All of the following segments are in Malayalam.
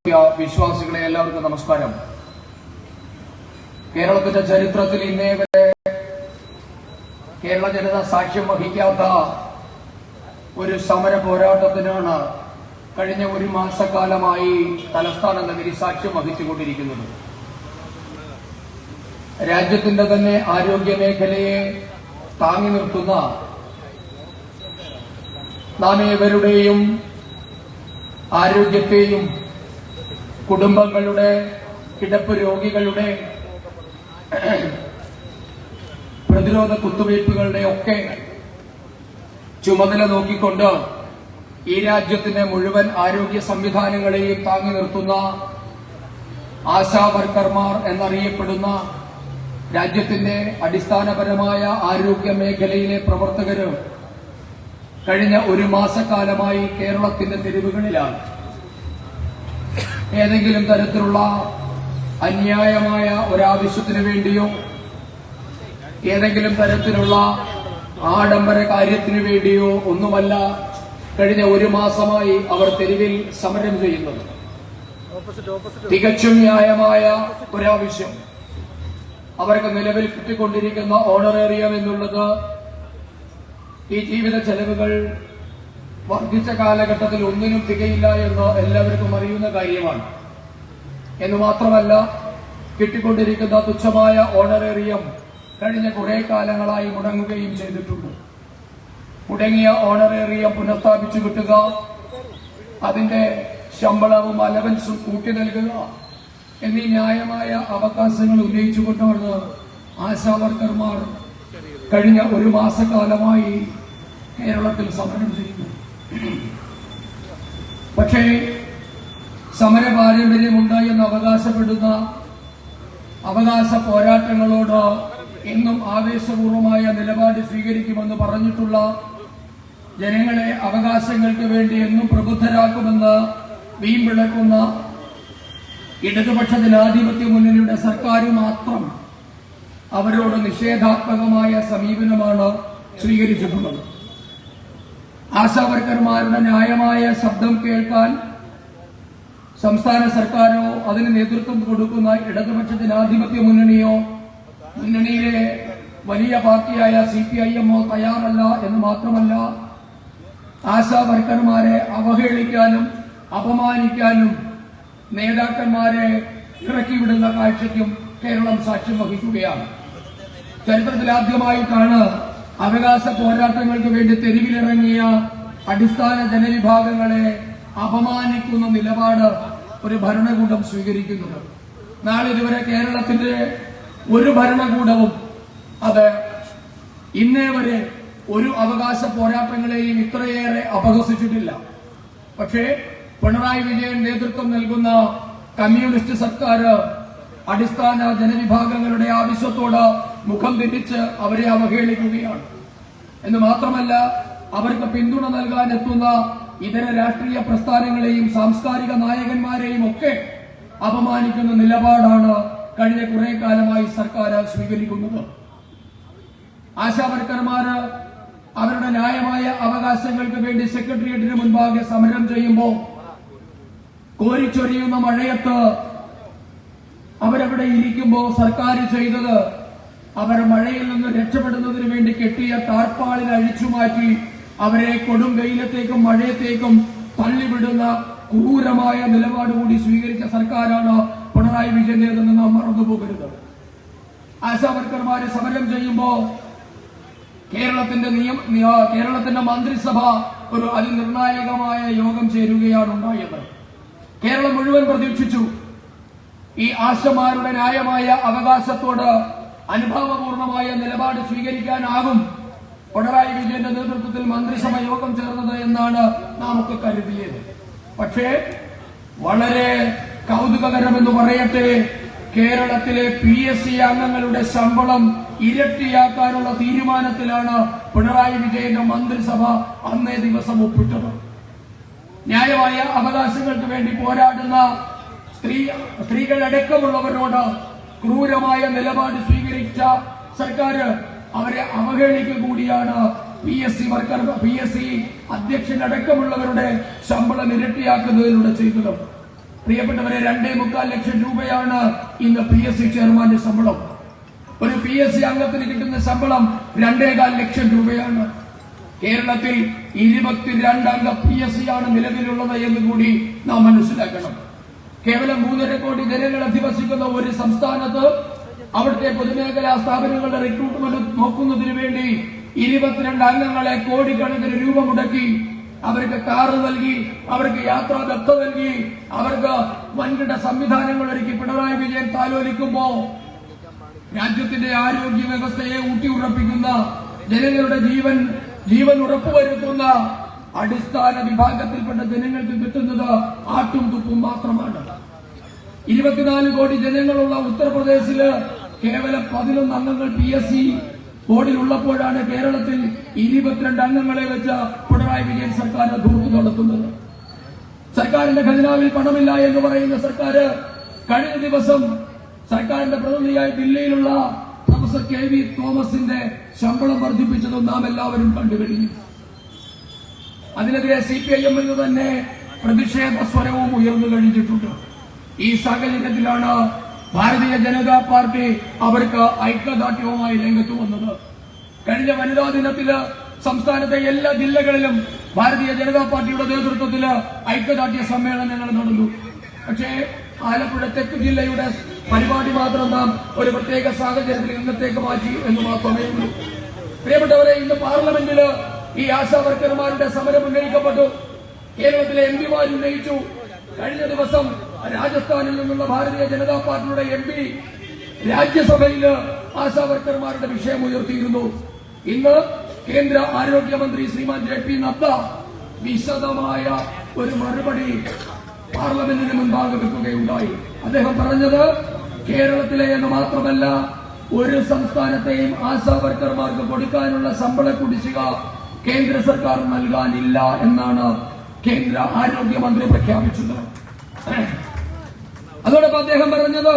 വിശ്വാസികളെ എല്ലാവർക്കും നമസ്കാരം. കേരളത്തിന്റെ ചരിത്രത്തിൽ ഇന്നേ വരെ കേരള ജനത സാക്ഷ്യം വഹിക്കാത്ത ഒരു സമര പോരാട്ടത്തിനാണ് കഴിഞ്ഞ ഒരു മാസക്കാലമായി തലസ്ഥാന നഗരി സാക്ഷ്യം വഹിച്ചുകൊണ്ടിരിക്കുന്നത്. രാജ്യത്തിന്റെ തന്നെ ആരോഗ്യ മേഖലയെ താങ്ങി നിർത്തുന്ന നാം ഏവരുടെയും ആരോഗ്യത്തെയും കുടുംബങ്ങളുടെ കിടപ്പ് രോഗികളുടെ പ്രതിരോധ കുത്തിവയ്പ്പുകളുടെ ഒക്കെ ചുമതല നോക്കിക്കൊണ്ട് ഈ രാജ്യത്തിന്റെ മുഴുവൻ ആരോഗ്യ സംവിധാനങ്ങളെയും താങ്ങി നിർത്തുന്ന ആശാ വർക്കർമാർ എന്നറിയപ്പെടുന്ന രാജ്യത്തിന്റെ അടിസ്ഥാനപരമായ ആരോഗ്യ മേഖലയിലെ പ്രവർത്തകര് കഴിഞ്ഞ ഒരു മാസക്കാലമായി കേരളത്തിന്റെ തെരുവുകളിലാണ്. ഏതെങ്കിലും തരത്തിലുള്ള അന്യായമായ ഒരാവശ്യത്തിനു വേണ്ടിയോ ഏതെങ്കിലും തരത്തിലുള്ള ആഡംബര കാര്യത്തിനു വേണ്ടിയോ ഒന്നുമല്ല കഴിഞ്ഞ ഒരു മാസമായി അവർ തെരുവിൽ സമരം ചെയ്യുന്നത്. തികച്ചും ന്യായമായ ഒരാവശ്യം. അവർക്ക് നിലവിൽ കിട്ടിക്കൊണ്ടിരിക്കുന്ന ഓണറേറിയം എന്നുള്ളത് ഈ ജീവിത ചെലവുകൾ വർദ്ധിച്ച കാലഘട്ടത്തിൽ ഒന്നിനും തികയില്ല എന്ന് എല്ലാവർക്കും അറിയുന്ന കാര്യമാണ്. എന്ന് മാത്രമല്ല, കിട്ടിക്കൊണ്ടിരിക്കുന്ന തുച്ഛമായ ഓണറേറിയം കഴിഞ്ഞ കുറെ കാലങ്ങളായി മുടങ്ങുകയും ചെയ്തിട്ടുണ്ട്. മുടങ്ങിയ ഓണറേറിയം പുനഃസ്ഥാപിച്ചു കിട്ടുക, അതിന്റെ ശമ്പളവും അലവൻസും കൂട്ടി നൽകുക എന്നീ ന്യായമായ അവകാശങ്ങൾ ഉന്നയിച്ചുകൊണ്ടാണ് ആശാ വർക്കർമാർ കഴിഞ്ഞ ഒരു മാസക്കാലമായി കേരളത്തിൽ സമരം ചെയ്യുന്നു. പക്ഷേ സമര പാരമ്പര്യമുണ്ട് എന്ന് അവകാശപ്പെടുന്ന അവകാശ പോരാട്ടങ്ങളോട് എന്നും ആവേശപൂർവമായ നിലപാട് സ്വീകരിക്കുമെന്ന് പറഞ്ഞിട്ടുള്ള ജനങ്ങളെ അവകാശങ്ങൾക്ക് വേണ്ടി എന്നും പ്രബുദ്ധരാക്കുമെന്ന് വീമ്പിളക്കുന്ന ഇടതുപക്ഷ ജനാധിപത്യ മുന്നണിയുടെ സർക്കാർ മാത്രം അവരോട് നിഷേധാത്മകമായ സമീപനമാണ് സ്വീകരിച്ചിട്ടുള്ളത്. ആശാവർക്കർമാരുടെ ന്യായമായ ശബ്ദം കേൾക്കാൻ സംസ്ഥാന സർക്കാരോ അതിന് നേതൃത്വം കൊടുക്കുന്ന ഇടതുപക്ഷ ജനാധിപത്യ മുന്നണിയോ മുന്നണിയിലെ വലിയ പാർട്ടിയായ CPIM-ഓ തയ്യാറല്ല എന്ന് മാത്രമല്ല, ആശാവർക്കർമാരെ അവഹേളിക്കാനും അപമാനിക്കാനും നേതാക്കന്മാരെ ഇറക്കിവിടുന്ന കാഴ്ചയ്ക്കും കേരളം സാക്ഷ്യം വഹിക്കുകയാണ്. ചരിത്രത്തിലാദ്യമായിട്ടാണ് അവകാശ പോരാട്ടങ്ങൾക്ക് വേണ്ടി തെരുവിലിറങ്ങിയ അടിസ്ഥാന ജനവിഭാഗങ്ങളെ അപമാനിക്കുന്ന നിലപാട് ഒരു ഭരണകൂടം സ്വീകരിക്കുന്നത്. നാളിതുവരെ കേരളത്തിന്റെ ഒരു ഭരണകൂടവും അത് ഇന്നേ വരെ ഒരു അവകാശ പോരാട്ടങ്ങളെയും ഇത്രയേറെ അപഹസിച്ചിട്ടില്ല. പക്ഷേ പിണറായി വിജയൻ നേതൃത്വം നൽകുന്ന കമ്മ്യൂണിസ്റ്റ് സർക്കാർ അടിസ്ഥാന ജനവിഭാഗങ്ങളുടെ ആവശ്യത്തോട് മുഖം തിരിച്ച് അവരെ അവഹേളിക്കുകയാണ്. എന്ന് മാത്രമല്ല, അവർക്ക് പിന്തുണ നൽകാൻ എത്തുന്ന ഇതര രാഷ്ട്രീയ പ്രസ്ഥാനങ്ങളെയും സാംസ്കാരിക നായകന്മാരെയും ഒക്കെ അപമാനിക്കുന്ന നിലപാടാണ് കഴിഞ്ഞ കുറെ കാലമായി സർക്കാർ സ്വീകരിക്കുന്നത്. ആശാവർക്കർമാര് അവരുടെ ന്യായമായ അവകാശങ്ങൾക്ക് വേണ്ടി സെക്രട്ടേറിയറ്റിന് മുൻപാകെ സമരം ചെയ്യുമ്പോൾ കോരിച്ചൊരിയുന്ന മഴയത്ത് അവരവിടെ ഇരിക്കുമ്പോൾ സർക്കാർ ചെയ്തത് അവർ മഴയിൽ നിന്ന് രക്ഷപ്പെടുന്നതിന് വേണ്ടി കെട്ടിയ ടാർപ്പാളിൽ അഴിച്ചുമാറ്റി അവരെ കൊടും വെയിലത്തേക്കും മഴയത്തേക്കും തള്ളിവിടുന്ന ക്രൂരമായ നിലപാടുകൂടി സ്വീകരിച്ച സർക്കാരാണ് പിണറായി വിജയന്റേതെന്ന് നാം മറന്നുപോകരുത്. ആശാവർക്കർമാര് സമരം ചെയ്യുമ്പോൾ കേരളത്തിന്റെ മന്ത്രിസഭ ഒരു അതിനിർണായകമായ യോഗം ചേരുകയാണ് ഉണ്ടായത്. കേരളം മുഴുവൻ പ്രതീക്ഷിച്ചു ഈ ആശമാരുടെ ന്യായമായ അവകാശത്തോട് അനുഭാവപൂർണമായ നിലപാട് സ്വീകരിക്കാനാകും പിണറായി വിജയന്റെ നേതൃത്വത്തിൽ മന്ത്രിസഭ യോഗം ചേർന്നത് എന്നാണ് നാം ഒക്കെ കരുതിയത്. പക്ഷേ വളരെ കൗതുകകരമെന്ന് പറയട്ടെ, കേരളത്തിലെ PSC അംഗങ്ങളുടെ ശമ്പളം ഇരട്ടിയാക്കാനുള്ള തീരുമാനത്തിലാണ് പിണറായി വിജയന്റെ മന്ത്രിസഭ അന്നേ ദിവസം ഒപ്പിട്ടത്. ന്യായമായ അവകാശങ്ങൾക്ക് വേണ്ടി പോരാടുന്ന സ്ത്രീകളടക്കമുള്ളവരോട് ക്രൂരമായ നിലപാട് സ്വീകരിച്ച സർക്കാർ അവരെ അവഹേളിക്കുക കൂടിയാണ് PSC അധ്യക്ഷനടക്കമുള്ളവരുടെ ശമ്പളം ഇരട്ടിയാക്കുന്നതിലൂടെ ചെയ്തത്. പ്രിയപ്പെട്ടവരെ, 2.25 ലക്ഷം രൂപയാണ് ഇന്ന് PSC ചെയർമാന്റെ ശമ്പളം. ഒരു PSC അംഗത്തിന് കിട്ടുന്ന ശമ്പളം 2.25 ലക്ഷം രൂപയാണ്. കേരളത്തിൽ 22 അംഗ PSC ആണ് നിലവിലുള്ളത് എന്ന് കൂടി നാം മനസ്സിലാക്കണം. കേവലം 3.5 കോടി ജനങ്ങൾ അധിവസിക്കുന്ന ഒരു സംസ്ഥാനത്ത് അവിടുത്തെ പൊതുമേഖലാ സ്ഥാപനങ്ങളുടെ റിക്രൂട്ട്മെന്റ് നോക്കുന്നതിന് വേണ്ടി 22 അംഗങ്ങളെ കോടിക്കണക്കിന് രൂപ മുടക്കി അവർക്ക് കാറ് നൽകി, അവർക്ക് യാത്രാ ദത്ത നൽകി, അവർക്ക് വൻകിട സംവിധാനങ്ങൾ ഒരുക്കി പിണറായി വിജയൻ താലോലിക്കുമ്പോ രാജ്യത്തിന്റെ ആരോഗ്യ വ്യവസ്ഥയെ ഊട്ടിയുറപ്പിക്കുന്ന, ജനങ്ങളുടെ ജീവൻ ഉറപ്പുവരുത്തുന്ന അടിസ്ഥാന വിഭാഗത്തിൽപ്പെട്ട ജനങ്ങൾക്ക് കിട്ടുന്നത് ആട്ടും തുപ്പും മാത്രമാണ്. 24 കോടി ജനങ്ങളുള്ള ഉത്തർപ്രദേശില് കേവലം 11 അംഗങ്ങൾ PSC ബോർഡിൽ ഉള്ളപ്പോഴാണ് കേരളത്തിൽ 22 അംഗങ്ങളെ വെച്ച് പിണറായി വിജയൻ സർക്കാർ ധൂർത്ത് നടത്തുന്നത്. സർക്കാരിന്റെ ഖജനാവിൽ പണമില്ല എന്ന് പറയുന്ന സർക്കാർ കഴിഞ്ഞ ദിവസം സർക്കാരിന്റെ പ്രതിനിധിയായി ദില്ലിയിലുള്ള പ്രൊഫസർ KV തോമസിന്റെ ശമ്പളം വർദ്ധിപ്പിച്ചതും നാം എല്ലാവരും കണ്ടുകഴിഞ്ഞു. അതിനെതിരെ CPIM എന്ന് തന്നെ പ്രതിഷേധ സ്വരവും ഉയർന്നു കഴിഞ്ഞിട്ടുണ്ട്. ഈ സാഹചര്യത്തിലാണ് ഭാരതീയ ജനതാ പാർട്ടി അവർക്ക് ഐക്യദാർഢ്യവുമായി രംഗത്ത് വന്നത്. കഴിഞ്ഞ വനിതാ ദിനത്തില് സംസ്ഥാനത്തെ എല്ലാ ജില്ലകളിലും ഭാരതീയ ജനതാ പാർട്ടിയുടെ നേതൃത്വത്തില് ഐക്യദാർഢ്യ സമ്മേളനങ്ങൾ നടന്നു. പക്ഷേ ആലപ്പുഴ തെക്ക് ജില്ലയുടെ പരിപാടി മാത്രം നാം ഒരു പ്രത്യേക സാഹചര്യത്തിൽ ഇന്നത്തേക്ക് മാറ്റി എന്ന് മാത്രമേ ഉള്ളൂ. പ്രിയപ്പെട്ടവരെ, ഇന്ന് പാർലമെന്റില് ഈ ആശാ വർക്കർമാരുടെ സമരം ഉന്നയിക്കപ്പെട്ടു. കേരളത്തിലെ MP ഉന്നയിച്ചു. കഴിഞ്ഞ ദിവസം രാജസ്ഥാനിൽ നിന്നുള്ള ഭാരതീയ ജനതാ പാർട്ടിയുടെ MP രാജ്യസഭയില് ആശാ വർക്കർമാരുടെ വിഷയം ഉയർത്തിയിരുന്നു. ഇന്ന് കേന്ദ്ര ആരോഗ്യമന്ത്രി ശ്രീമാൻ JP നദ്ദ വിശദമായ ഒരു മറുപടി പാർലമെന്റിന് മുൻപാകെ വെക്കുകയുണ്ടായി. അദ്ദേഹം പറഞ്ഞത് കേരളത്തിലെ എന്ന് മാത്രമല്ല ഒരു സംസ്ഥാനത്തെയും ആശാ വർക്കർമാർക്ക് കൊടുക്കാനുള്ള ശമ്പള കുടിശ്ശിക കേന്ദ്ര സർക്കാർ നൽകാനില്ല എന്നാണ് കേന്ദ്ര ആരോഗ്യമന്ത്രി പ്രഖ്യാപിച്ചത്. അതോടൊപ്പം അദ്ദേഹം പറഞ്ഞത്,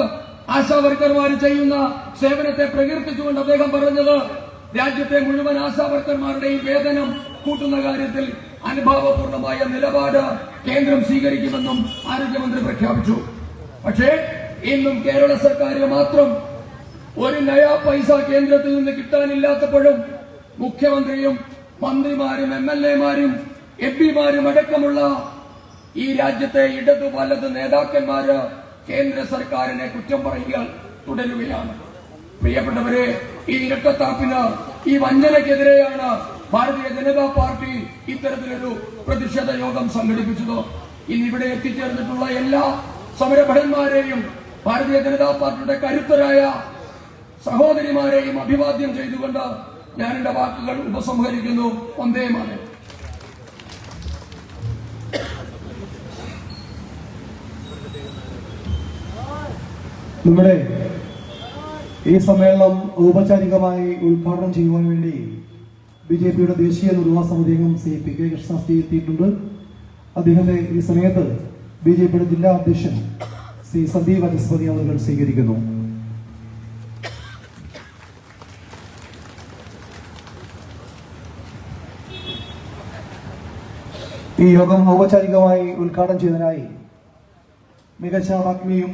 ആശാ വർക്കർമാർ ചെയ്യുന്ന സേവനത്തെ പ്രകീർത്തിച്ചുകൊണ്ട് അദ്ദേഹം പറഞ്ഞത്, രാജ്യത്തെ മുഴുവൻ ആശാ വർക്കർമാരുടെയും വേതനം കൂട്ടുന്ന കാര്യത്തിൽ അനുഭാവപൂർണമായ നിലപാട് കേന്ദ്രം സ്വീകരിക്കുമെന്നും ആരോഗ്യമന്ത്രി പ്രഖ്യാപിച്ചു. പക്ഷേ ഇന്നും കേരള സർക്കാരിന് മാത്രം ഒരു നയാ പൈസ കേന്ദ്രത്തിൽ നിന്ന് കിട്ടാനില്ലാത്തപ്പോഴും മുഖ്യമന്ത്രിയും മന്ത്രിമാരും MLAമാരും MP അടക്കമുള്ള ഈ രാജ്യത്തെ ഇടതു വലത് നേതാക്കന്മാര് കേന്ദ്ര സർക്കാരിനെ കുറ്റം പറയുക തുടരുകയാണ്. പ്രിയപ്പെട്ടവരെ, ഈ ഇരട്ടത്താപ്പിന്, ഈ വഞ്ചനയ്ക്കെതിരെയാണ് ഭാരതീയ ജനതാ പാർട്ടി ഇത്തരത്തിലൊരു പ്രതിഷേധ യോഗം സംഘടിപ്പിച്ചത്. ഇന്നിവിടെ എത്തിച്ചേർന്നിട്ടുള്ള എല്ലാ സമരഭടന്മാരെയും ഭാരതീയ ജനതാ പാർട്ടിയുടെ കരുത്തരായ സഹോദരിമാരെയും അഭിവാദ്യം ചെയ്തുകൊണ്ട് ഞാൻ എന്റെ വാക്കുകൾ ഉപസംഹരിക്കുന്നു. വന്ദേ മാതരം. നമ്മുടെ ഈ സമ്മേളനം ഔപചാരികമായി ഉദ്ഘാടനം ചെയ്യുവാൻ വേണ്ടി BJPയുടെ ദേശീയ നിർവാഹക സമിതി അംഗം ശ്രീ PK കൃഷ്ണദാസ് എത്തിയിട്ടുണ്ട്. അദ്ദേഹത്തെ ഈ സമയത്ത് BJPയുടെ ജില്ലാ അധ്യക്ഷൻ ശ്രീ സന്ദീപ് വാചസ്പതി അവർ സ്വീകരിക്കുന്നു. ഈ യോഗം ഔപചാരികമായി ഉദ്ഘാടനം ചെയ്തതിനായി മികച്ച വാഗ്മിയും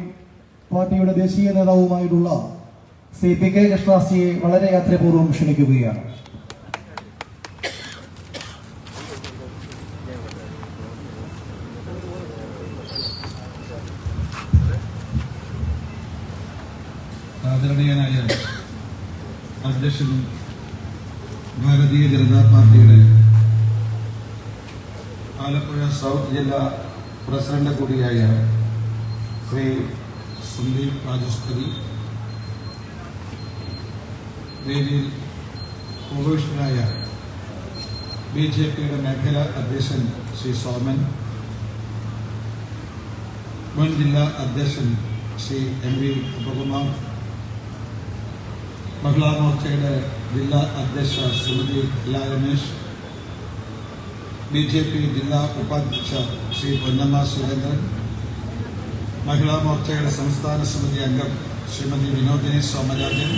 പാർട്ടിയുടെ ദേശീയ നേതാവുമായിട്ടുള്ള ശ്രീ PK കൃഷ്ണദാസിയെ വളരെ യാത്രപൂർവ്വം ക്ഷണിക്കുകയാണ്. ആദരണീയനായ അധ്യക്ഷനും ഭാരതീയ ജനതാ പാർട്ടിയുടെ ആലപ്പുഴ സൗത്ത് ജില്ലാ പ്രസിഡന്റ് കൂടിയായ ശ്രീ സന്ദീപ് വാചസ്പതി, വേദിയിൽ ഉപവിഷ്ടനായ BJPയുടെ മേഖലാ അധ്യക്ഷൻ ശ്രീ സോമൻ, മുൻ ജില്ലാ അധ്യക്ഷൻ ശ്രീ MV ഉപകുമാർ, മഹിളാ മോർച്ചയുടെ ജില്ലാ അധ്യക്ഷ ശ്രീമതി ലാ രമേശ്, BJP ജില്ലാ ഉപാധ്യക്ഷ ശ്രീ പൊന്നമ്മ സുരേന്ദ്രൻ, മഹിളാ മോർച്ചയുടെ സംസ്ഥാന സമിതി അംഗം ശ്രീമതി വിനോദിനി സോമരാജൻ,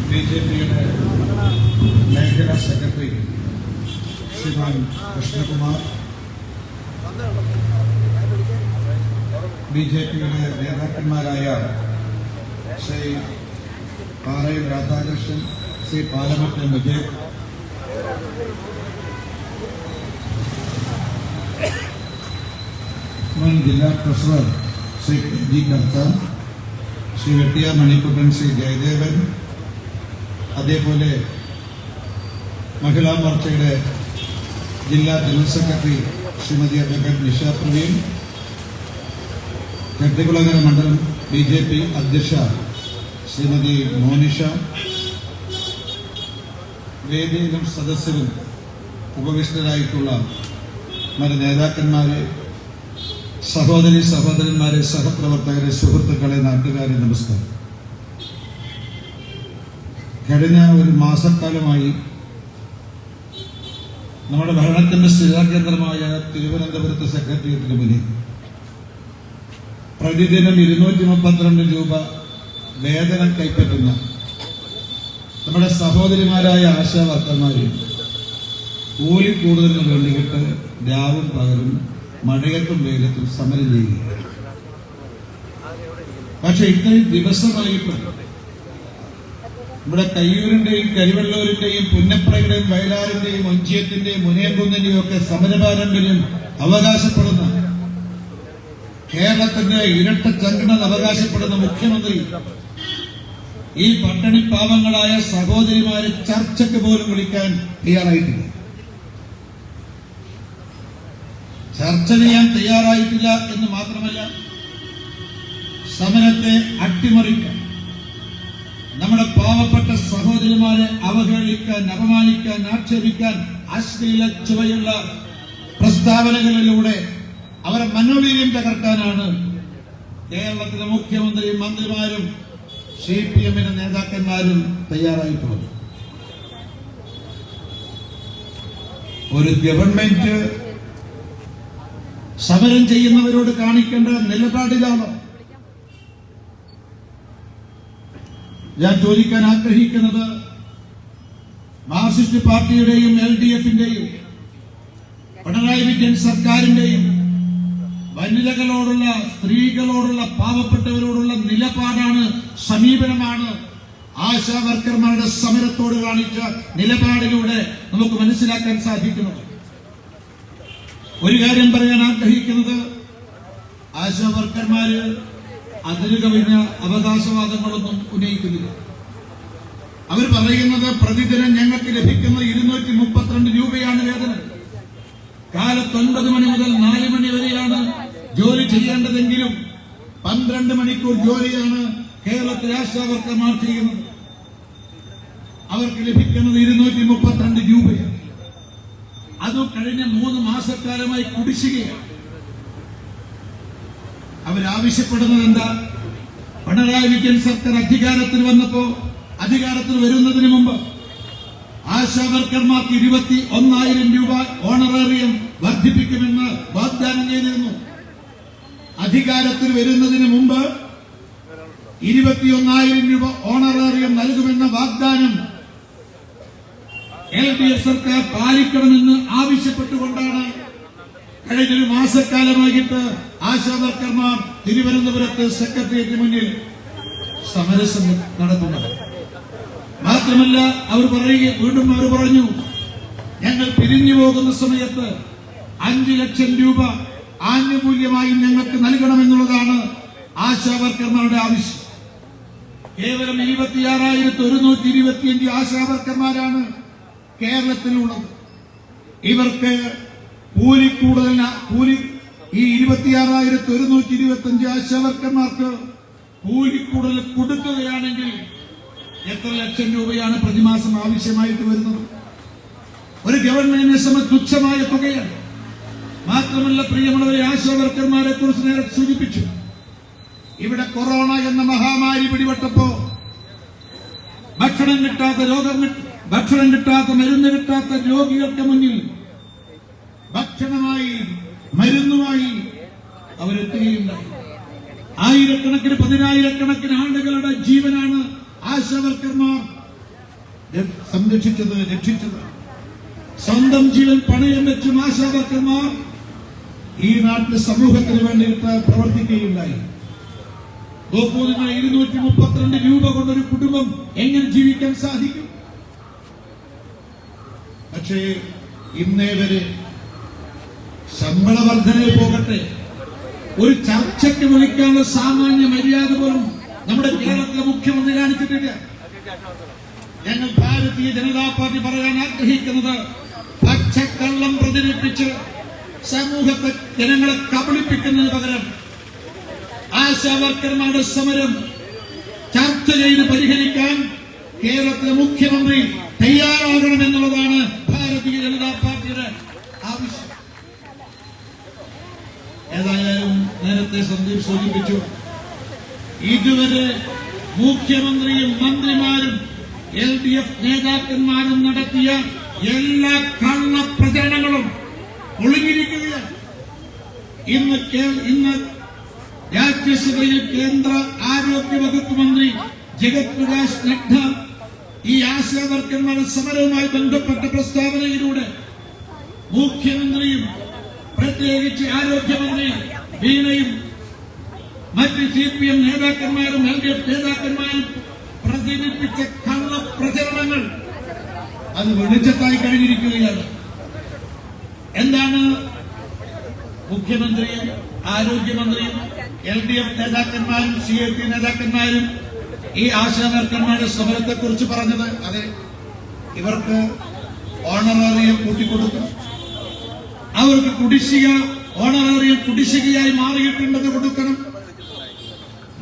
BJPയുടെ മേഖലാ സെക്രട്ടറി ശ്രീമാൻ കൃഷ്ണകുമാർ, BJPയുടെ നേതാക്കന്മാരായ ശ്രീ പാറയിൽ രാധാകൃഷ്ണൻ, ശ്രീ പാലമറ്റം വിജയ്, മുൻ ജില്ലാ ട്രഷറർ ശ്രീ ജി കർത്താൻ, ശ്രീ വെട്ടിയാർ മണിക്കുട്ടൻ, ശ്രീ ജയദേവൻ, അതേപോലെ മഹിളാ മോർച്ചയുടെ ജില്ലാ general secretary Shrimati advocate Nisha Praveen, Chettikulangara മണ്ഡലം BJP അധ്യക്ഷ ശ്രീമതി മോനിഷ, വേദിയിലും സദസ്സിലും ഉപവിഷ്ടരായിട്ടുള്ള മറ്റ് നേതാക്കന്മാരെ, സഹോദരി സഹോദരന്മാരെ, സഹപ്രവർത്തകരെ, സുഹൃത്തുക്കളെ, നാട്ടുകാരെ, നമസ്കാരം. കഴിഞ്ഞ ഒരു മാസക്കാലമായി നമ്മുടെ ഭരണത്തിന്റെ സ്ഥിരാകേന്ദ്രമായ തിരുവനന്തപുരത്ത് സെക്രട്ടേറിയറ്റിന് മുന്നിൽ പ്രതിദിനം 232 രൂപ വേതനം കൈപ്പറ്റുന്ന നമ്മുടെ സഹോദരിമാരായ ആശാ വർക്കർമാരും കൂലി കൂടുതലിന് വേണ്ടിയിട്ട് രാവും പകലും മഴയത്തും വെയിലത്തും സമരം ചെയ്യുക. പക്ഷെ ഇത്രയും ദിവസമായിട്ടും ഇവിടെ കയ്യൂരിന്റെയും കരിവെള്ളൂരിന്റെയും പുന്നപ്രയുടെയും വയലാറിന്റെയും ഒഞ്ചിയത്തിന്റെയും മുനിയൻകുന്നിന്റെയും ഒക്കെ സമരപാരമ്പര്യം അവകാശപ്പെടുന്ന, കേരളത്തിന്റെ ഇരട്ട ചങ്കണം അവകാശപ്പെടുന്ന മുഖ്യമന്ത്രി ഈ പട്ടണി പാവങ്ങളായ സഹോദരിമാരെ ചർച്ചയ്ക്ക് പോലും വിളിക്കാൻ തയ്യാറായിട്ടില്ല. ചർച്ച ചെയ്യാൻ തയ്യാറായിട്ടില്ല എന്ന് മാത്രമല്ല, സമരത്തെ അട്ടിമറിക്കാൻ, നമ്മുടെ പാവപ്പെട്ട സഹോദരിമാരെ അവഹേളിക്കാൻ, അപമാനിക്കാൻ, ആക്ഷേപിക്കാൻ, അശ്ലീല ചുവയുള്ള പ്രസ്താവനകളിലൂടെ അവരെ മനോവീര്യം തകർക്കാനാണ് കേരളത്തിലെ മുഖ്യമന്ത്രിയും മന്ത്രിമാരും CPM-ന്റെ നേതാക്കന്മാരും തയ്യാറായിട്ടുള്ളത്. ഒരു ഗവൺമെന്റ് സമരം ചെയ്യുന്നവരോട് കാണിക്കേണ്ട നിലപാടിലാണ് ഞാൻ ചോദിക്കാൻ ആഗ്രഹിക്കുന്നത്. മാർക്സിസ്റ്റ് പാർട്ടിയുടെയും LDF-ന്റെയും പിണറായി വിജയൻ സർക്കാരിന്റെയും വനിതകളോടുള്ള, സ്ത്രീകളോടുള്ള, പാവപ്പെട്ടവരോടുള്ള നിലപാടാണ്, സമീപനമാണ് ആശാ വർക്കർമാരുടെ സമരത്തോട് കാണിച്ച നിലപാടിലൂടെ നമുക്ക് മനസ്സിലാക്കാൻ സാധിക്കുന്നത്. ഒരു കാര്യം പറയാൻ ആഗ്രഹിക്കുന്നത്, ആശാ വർക്കർമാര് അതിന് കവിഞ്ഞ അവകാശവാദങ്ങളൊന്നും ഉന്നയിക്കുന്നില്ല. അവർ പറയുന്നത് പ്രതിദിനം ഞങ്ങൾക്ക് ലഭിക്കുന്ന 232 രൂപയാണ് വേതനം. കാലത്ത് 9 മണി മുതൽ 4 മണി വരെയാണ് ജോലി ചെയ്യേണ്ടതെങ്കിലും 12 മണിക്കൂർ ജോലിയാണ് കേരളത്തിലെ ആശാ വർക്കർമാർ ചെയ്യുന്നത്. അവർക്ക് ലഭിക്കുന്നത് 232 രൂപയാണ്. അത് കഴിഞ്ഞ 3 മാസക്കാലമായി കുടിശ്ശികയാണ്. അവരാവശ്യപ്പെടുന്നത് എന്താ? പിണറായി വിജയൻ സർക്കാർ അധികാരത്തിൽ വന്നപ്പോ, അധികാരത്തിൽ വരുന്നതിന് മുമ്പ് ആശാ വർക്കർമാർക്ക് 21,000 രൂപ ഓണറേറിയം വർദ്ധിപ്പിക്കുമെന്ന് വാഗ്ദാനം ചെയ്തിരുന്നു. അധികാരത്തിൽ വരുന്നതിന് മുമ്പ് 21,000 രൂപ ഓണറേറിയം നൽകുമെന്ന വാഗ്ദാനം LDF സർക്കാർ പാലിക്കണമെന്ന് ആവശ്യപ്പെട്ടുകൊണ്ടാണ് കഴിഞ്ഞൊരു മാസക്കാലമായിട്ട് ആശാ വർക്കർമാർ തിരുവനന്തപുരത്ത് സെക്രട്ടേറിയറ്റിന് മുന്നിൽ സമരം നടത്തുന്നത്. മാത്രമല്ല, വീണ്ടും അവർ പറഞ്ഞു, ഞങ്ങൾ പിരിഞ്ഞു പോകുന്ന സമയത്ത് 5 ലക്ഷം രൂപ ആനുകൂല്യമായി ഞങ്ങൾക്ക് നൽകണമെന്നുള്ളതാണ് ആശാ വർക്കർമാരുടെ ആവശ്യം. കേവലം 26,125 ആശാ വർക്കർമാരാണ് കേരളത്തിലുള്ളത്. ഇവർക്ക് കൂലി ഈ 26,125 ആശാ വർക്കർമാർക്ക് കൂലി കൂടുതൽ കൊടുക്കുകയാണെങ്കിൽ എത്ര ലക്ഷം രൂപയാണ് പ്രതിമാസം ആവശ്യമായിട്ട് വരുന്നത്? ഒരു ഗവൺമെന്റിനെ സംബന്ധിച്ച് തുച്ഛമായ തുകയാണ്. മാത്രമല്ല, പ്രിയമുള്ളവരെ, ആശാ വർക്കർമാരെ കുറിച്ച് നേരത്തെ സൂചിപ്പിച്ചു. ഇവിടെ കൊറോണ എന്ന മഹാമാരി പിടിപെട്ടപ്പോ ഭക്ഷണം കിട്ടാത്ത മരുന്ന് കിട്ടാത്ത രോഗികൾക്ക് മുന്നിൽ ഭക്ഷണമായി, മരുന്നുമായി അവരെത്തുകയുണ്ടായി. ആയിരക്കണക്കിന്, 10,000-കണക്കിന് ആളുകളുടെ ജീവനാണ് ആശാ വർക്കർമാർ രക്ഷിച്ചത്. സ്വന്തം ജീവൻ പണയം വെച്ചും ആശാ വർക്കർമാർ ഈ നാട്ടിലെ സമൂഹത്തിന് വേണ്ടിയിട്ട് പ്രവർത്തിക്കുകയുണ്ടായി. നോക്കൂ, നിങ്ങൾ 232 രൂപ കൊണ്ടൊരു കുടുംബം എങ്ങനെ ജീവിക്കാൻ സാധിക്കും? പക്ഷേ ഇന്നേ വരെ ശമ്പള വർധനയിൽ പോകട്ടെ, ഒരു ചർച്ചയ്ക്ക് വിളിക്കാനുള്ള സാമാന്യ മര്യാദ പോലും നമ്മുടെ കേരളത്തിലെ മുഖ്യമന്ത്രി കാണിച്ചിട്ടില്ല. ഞങ്ങൾ ഭാരതീയ ജനതാ പാർട്ടി പറയാൻ ആഗ്രഹിക്കുന്നത്, പച്ചക്കള്ളം പ്രചരിപ്പിച്ച് സമൂഹത്തെ ജനങ്ങളെ കബളിപ്പിക്കുന്നതിന് പകരം ആശാവർക്കർമാരുടെ സമരം ചർച്ച ചെയ്ത് പരിഹരിക്കാൻ കേരളത്തിലെ മുഖ്യമന്ത്രി തയ്യാറാകണമെന്നുള്ളതാണ് ഭാരതീയ ജനതാ പാർട്ടിയുടെ ആവശ്യം. ഏതായാലും നേരത്തെ സന്ദീപ് സൂചിപ്പിച്ചു, ഇതുവരെ മുഖ്യമന്ത്രിയും മന്ത്രിമാരും LDF നേതാക്കന്മാരും നടത്തിയ എല്ലാ കള്ളപ്രചരണങ്ങളും ഒളിഞ്ഞിരിക്കുകയാണ്. ഇന്ന് രാജ്യസഭയിൽ കേന്ദ്ര ആരോഗ്യ വകുപ്പ് മന്ത്രി ജഗത് പ്രകാശ് നഡ്ഡ ഈ ആശാവർക്കന്മാരുടെ സമരവുമായി ബന്ധപ്പെട്ട പ്രസ്താവനയിലൂടെ മുഖ്യമന്ത്രിയും പ്രത്യേകിച്ച് ആരോഗ്യമന്ത്രി വീണയും മറ്റ് CPM നേതാക്കന്മാരും LDF നേതാക്കന്മാരും പ്രചരിപ്പിച്ച കള്ളപ്രചരണങ്ങൾ അത് വെളിച്ചത്തായി കഴിഞ്ഞിരിക്കുകയാണ്. എന്താണ് മുഖ്യമന്ത്രിയും ആരോഗ്യമന്ത്രിയും LDF നേതാക്കന്മാരും CAP നേതാക്കന്മാരും ഈ ആശാവർക്കന്മാരുടെ സമരത്തെക്കുറിച്ച് പറഞ്ഞത്? അതെ, ഇവർക്ക് ഓണറേറിയം കൂട്ടിക്കൊടുക്കും, അവർക്ക് കുടിശ്ശിക ഓണറേറിയം കുടിശ്ശികയായി മാറിയിട്ടുണ്ടെന്ന് കൊടുക്കണം,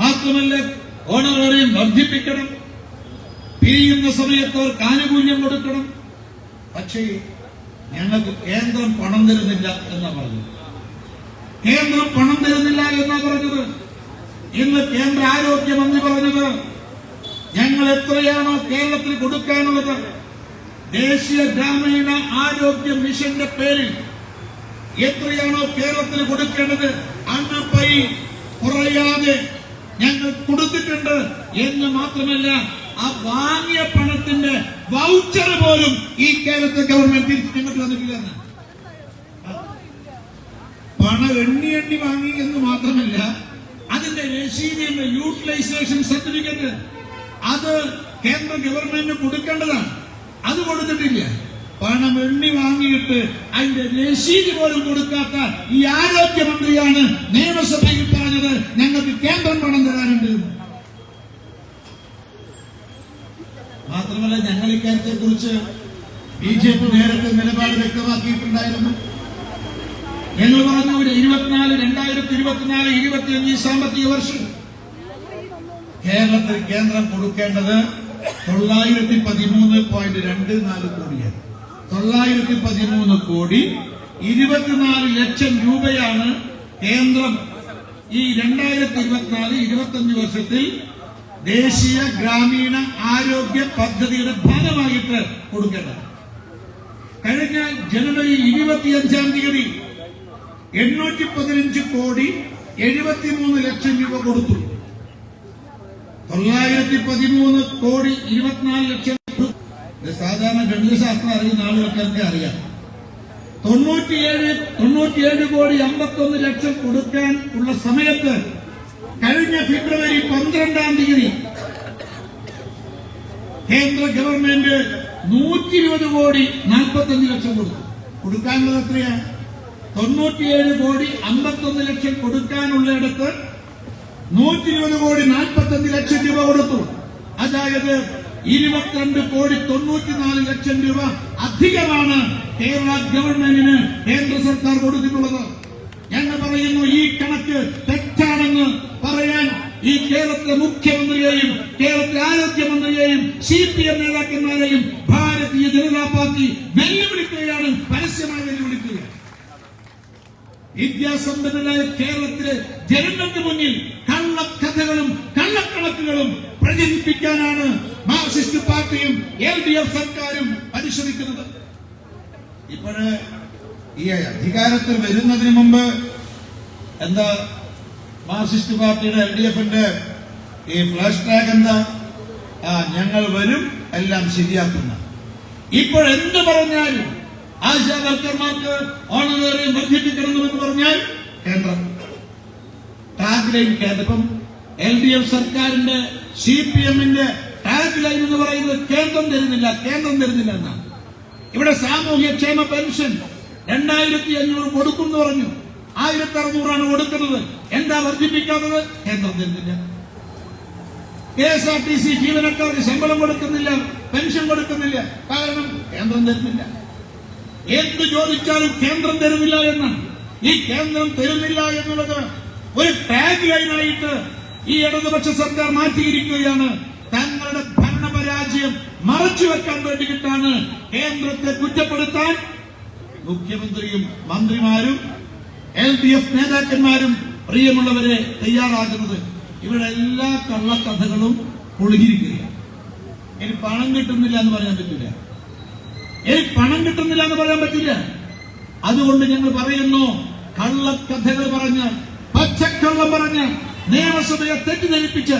മാത്രമല്ല ഓണറേറിയം വർദ്ധിപ്പിക്കണം, പിരിയുന്ന സമയത്ത് അവർക്ക് ആനുകൂല്യം കൊടുക്കണം. പക്ഷേ ഞങ്ങൾക്ക് കേന്ദ്രം പണം തരുന്നില്ല എന്നാ പറഞ്ഞത്. കേന്ദ്രം പണം തരുന്നില്ല എന്നാ പറഞ്ഞത്. ഇന്ന് കേന്ദ്ര ആരോഗ്യമന്ത്രി പറഞ്ഞത്, ഞങ്ങൾ എത്രയാണോ കേരളത്തിൽ കൊടുക്കാനുള്ളത്, ദേശീയ ഗ്രാമീണ ആരോഗ്യ മിഷന്റെ പേരിൽ എത്രയാണോ കേരളത്തിന് കൊടുക്കേണ്ടത് അന്നപ്പൈ കുറയാതെ ഞങ്ങൾ കൊടുത്തിട്ടുണ്ട് എന്ന് മാത്രമല്ല, ആ വാങ്ങിയ പണത്തിന്റെ വൗച്ചർ പോലും ഈ കേരളത്തിലെ ഗവൺമെന്റ് തിരിച്ചു വന്നിട്ടില്ല. പണം എണ്ണി വാങ്ങി എന്ന് മാത്രമല്ല, അതിന്റെ രസീതിന്റെ യൂട്ടിലൈസേഷൻ സർട്ടിഫിക്കറ്റ് അത് കേന്ദ്ര ഗവൺമെന്റിന് കൊടുക്കേണ്ടതാണ്. അത് കൊടുത്തിട്ടില്ല. പണം എണ്ണി വാങ്ങിയിട്ട് അതിന്റെ രസീത് പോലും കൊടുക്കാത്ത ഈ ആരോഗ്യമന്ത്രിയാണ് നിയമസഭയിൽ പറഞ്ഞത് ഞങ്ങൾക്ക് കേന്ദ്രം പണം തരാനുണ്ട്. മാത്രമല്ല, ഞങ്ങൾ ഇക്കാര്യത്തെ കുറിച്ച് BJP നേരത്തെ നിലപാട് വ്യക്തമാക്കിയിട്ടുണ്ടായിരുന്നു. ഞങ്ങൾ പറഞ്ഞു, 2024-2025 സാമ്പത്തിക വർഷം കേരളത്തിൽ കേന്ദ്രം കൊടുക്കേണ്ടത് 913.24 കോടിയാണ്. 913 കോടി 24 ലക്ഷം രൂപയാണ് കേന്ദ്രം ഈ 2024-25 വർഷത്തിൽ ദേശീയ ഗ്രാമീണ ആരോഗ്യ പദ്ധതിയുടെ ഭാഗമായിട്ട് കൊടുക്കേണ്ടത്. കഴിഞ്ഞ ജനുവരി 25-ാം തീയതി 815 കോടി 73 ലക്ഷം രൂപ കൊടുത്തു. 913 കോടി 24 ലക്ഷം. സാധാരണ ഗണിതശാസ്ത്രം അറിയുന്ന ആളുകൾക്ക് അറിയാം. 97 കോടി 51 ലക്ഷം കൊടുക്കാൻ ഉള്ള സമയത്ത് കഴിഞ്ഞ ഫെബ്രുവരി 12-ാം തീയതി കേന്ദ്ര ഗവൺമെന്റ് 120 കോടി 45 ലക്ഷം കൊടുത്തു. കൊടുക്കാനുള്ളത് എത്രയാണ്? 97 കോടി 51 ലക്ഷം കൊടുക്കാനുള്ളിടത്ത് 120 കോടി 45 ലക്ഷം രൂപ കൊടുത്തു. അതായത് 22 കോടി 94 ലക്ഷം രൂപ അധികമാണ് കേരള ഗവൺമെന്റിന് കേന്ദ്ര സർക്കാർ കൊടുത്തിട്ടുള്ളത്. ഞങ്ങൾ പറയുന്നു, ഈ കണക്ക് തെറ്റാണെന്ന് പറയാൻ ഈ കേരളത്തിലെ മുഖ്യമന്ത്രിയെയും കേരളത്തിലെ ആരോഗ്യമന്ത്രിയെയും CPM നേതാക്കന്മാരെയും ഭാരതീയ ജനതാ പാർട്ടി വെല്ലുവിളിക്കുകയാണ്, പരസ്യമായി വെല്ലുവിളിക്കുകയാണ്. വിദ്യാസമ്പന്നരായ കേരളത്തിലെ ജനങ്ങൾക്ക് മുന്നിൽ കള്ളക്കഥകളും കള്ളക്കണക്കുകളും പ്രചരിപ്പിക്കാനാണ് മാർക്സിസ്റ്റ് പാർട്ടിയും LDF സർക്കാരും പരിശ്രമിക്കുന്നത്. ഇപ്പോഴ് ഈ അധികാരത്തിൽ വരുന്നതിന് മുമ്പ് എന്താ മാർക്സിസ്റ്റ് പാർട്ടിയുടെ LDFന്റെ ഈ ഫ്ലാഷ് ടാഗ് എന്താ? ഞങ്ങൾ വരും, എല്ലാം ശരിയാക്കുന്ന. ഇപ്പോഴെന്ത് പറഞ്ഞാലും ആശാ വർക്കർമാർക്ക് ഓണറേറിയം വർദ്ധിപ്പിക്കണമെന്ന് പറഞ്ഞാൽ കേന്ദ്രം ടാഗ് ലൈൻ കേന്ദ്രം. LDF സർക്കാരിന്റെ CPM-ന്റെ ടാഗ് ലൈൻ എന്ന് പറയുന്നത് കേന്ദ്രം തരുന്നില്ല എന്നാണ്. ഇവിടെ സാമൂഹ്യക്ഷേമ പെൻഷൻ 2500 കൊടുക്കും എന്ന് പറഞ്ഞു. 1600 കൊടുക്കുന്നത്. എന്താ വർദ്ധിപ്പിക്കാത്തത്? കേന്ദ്രം തരുന്നില്ല. KSRTC ജീവനക്കാർക്ക് ശമ്പളം കൊടുക്കുന്നില്ല, പെൻഷൻ കൊടുക്കുന്നില്ല. കാരണം കേന്ദ്രം തരുന്നില്ല. എന്ത് ചോദിച്ചാലും കേന്ദ്രം തരുന്നില്ല എന്നാണ്. ഈ കേന്ദ്രം തരുന്നില്ല എന്നുള്ളത് ഒരു ടാഗ് ലൈനായിട്ട് ഈ ഇടതുപക്ഷ സർക്കാർ മാറ്റിയിരിക്കുകയാണ്. തങ്ങളുടെ ഭരണപരാജയം മറച്ചുവെക്കാൻ വേണ്ടിയിട്ടാണ് കേന്ദ്രത്തെ കുറ്റപ്പെടുത്താൻ മുഖ്യമന്ത്രിയും മന്ത്രിമാരും LDF നേതാക്കന്മാരും പ്രിയമുള്ളവരെ തയ്യാറാകുന്നത്. ഇവിടെ എല്ലാ കള്ളക്കഥകളും പൊളിഞ്ഞിരിക്കുകയാണ്. ഇനി പണം കിട്ടുന്നില്ല എന്ന് പറയാൻ പറ്റില്ല. അതുകൊണ്ട് ഞങ്ങൾ പറയുന്നു, കള്ളക്കഥകൾ പറഞ്ഞ്, പച്ചക്കള്ളം പറഞ്ഞ്, നിയമസഭയെ തെറ്റിദ്ധരിപ്പിച്ച്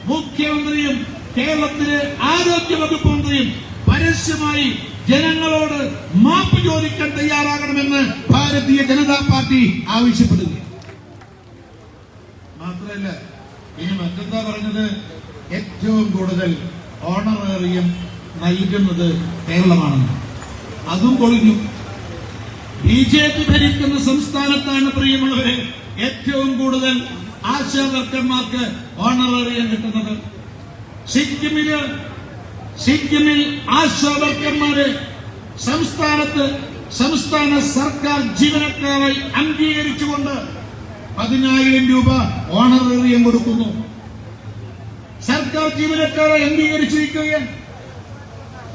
മുഖ്യമന്ത്രിയും കേരളത്തിലെ ആരോഗ്യ വകുപ്പ് മന്ത്രിയും പരസ്യമായി ജനങ്ങളോട് മാപ്പ് ചോദിക്കാൻ തയ്യാറാകണമെന്ന് ഭാരതീയ ജനതാ പാർട്ടി ആവശ്യപ്പെടുന്നു. മാത്രമല്ല, ഇനി മറ്റെന്താ പറഞ്ഞത്? ഏറ്റവും കൂടുതൽ ഓണറേറിയം നൽകുന്നത് കേരളമാണെന്ന്. അതും പൊളിഞ്ഞു. BJP ഭരിക്കുന്ന സംസ്ഥാനത്താണ് പ്രിയമുള്ളവരെ ഏറ്റവും കൂടുതൽ ആശാ വർക്കർമാർക്ക് ഓണറേറിയം കിട്ടുന്നത്. സിക്കിമിൽ ആശാ വർക്കർമാരെ സംസ്ഥാന സർക്കാർ ജീവനക്കാരായി അംഗീകരിച്ചുകൊണ്ട് 10,000 രൂപ ഓണറേറിയം കൊടുക്കുന്നു. സർക്കാർ ജീവനക്കാരെ അംഗീകരിച്ചിരിക്കുകയാണ്.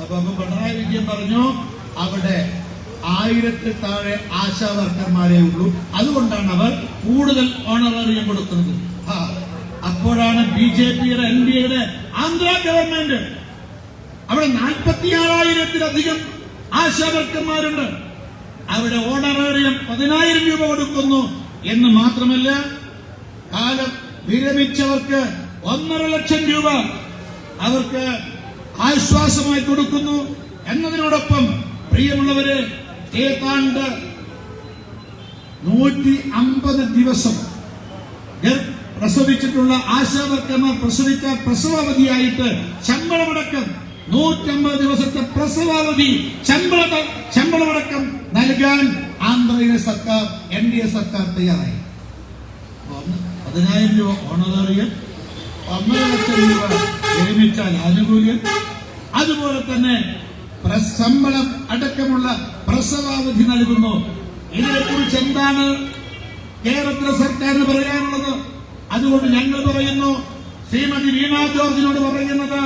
അപ്പൊ പിണറായി വിജയൻ പറഞ്ഞു, അവിടെ 1000-ൽ താഴെ ആശാ വർക്കർമാരേ ഉള്ളൂ, അതുകൊണ്ടാണ് അവർ കൂടുതൽ ഓണറേറിയം കൊടുക്കുന്നത്. അപ്പോഴാണ് BJP-യുടെ NDA-യുടെ ആന്ധ്ര ഗവൺമെന്റ് അവിടെ 46,000-ത്തിലധികം ആശാ വർക്കർമാരുണ്ട്. അവിടെ ഓണറേറിയം 10,000 രൂപ കൊടുക്കുന്നു എന്ന് മാത്രമല്ല, കാലം വിരമിച്ചവർക്ക് 1.5 ലക്ഷം രൂപ അവർക്ക് ആശ്വാസമായി കൊടുക്കുന്നു എന്നതിനോടൊപ്പം പ്രിയമുള്ളവരെ ഏതാണ്ട് 150 ദിവസം പ്രസവിച്ചിട്ടുള്ള ആശാ വർക്കർമാർ പ്രസവാവധിയായിട്ട് ശമ്പളമടക്കം 150 ദിവസത്തെ പ്രസവാവധി ശമ്പളമടക്കം നൽകാൻ ആന്ധ്രയിലെ സർക്കാർ NDA സർക്കാർ തയ്യാറായി. 10,000 രൂപ ഓണറേറിയം, 1.5 ലക്ഷം രൂപ വിരമിച്ചാൽ ആനുകൂല്യം, അതുപോലെ തന്നെ ശമ്പളം അടക്കമുള്ള പ്രസവാവധി നൽകുന്നു. ഇതിനെക്കുറിച്ച് എന്താണ് കേരളത്തിലെ സർക്കാരിന് പറയാനുള്ളത്? അതുകൊണ്ട് ഞങ്ങൾ പറയുന്നു, ശ്രീമതി വീണ ജോർജിനോട് പറയുന്നത്,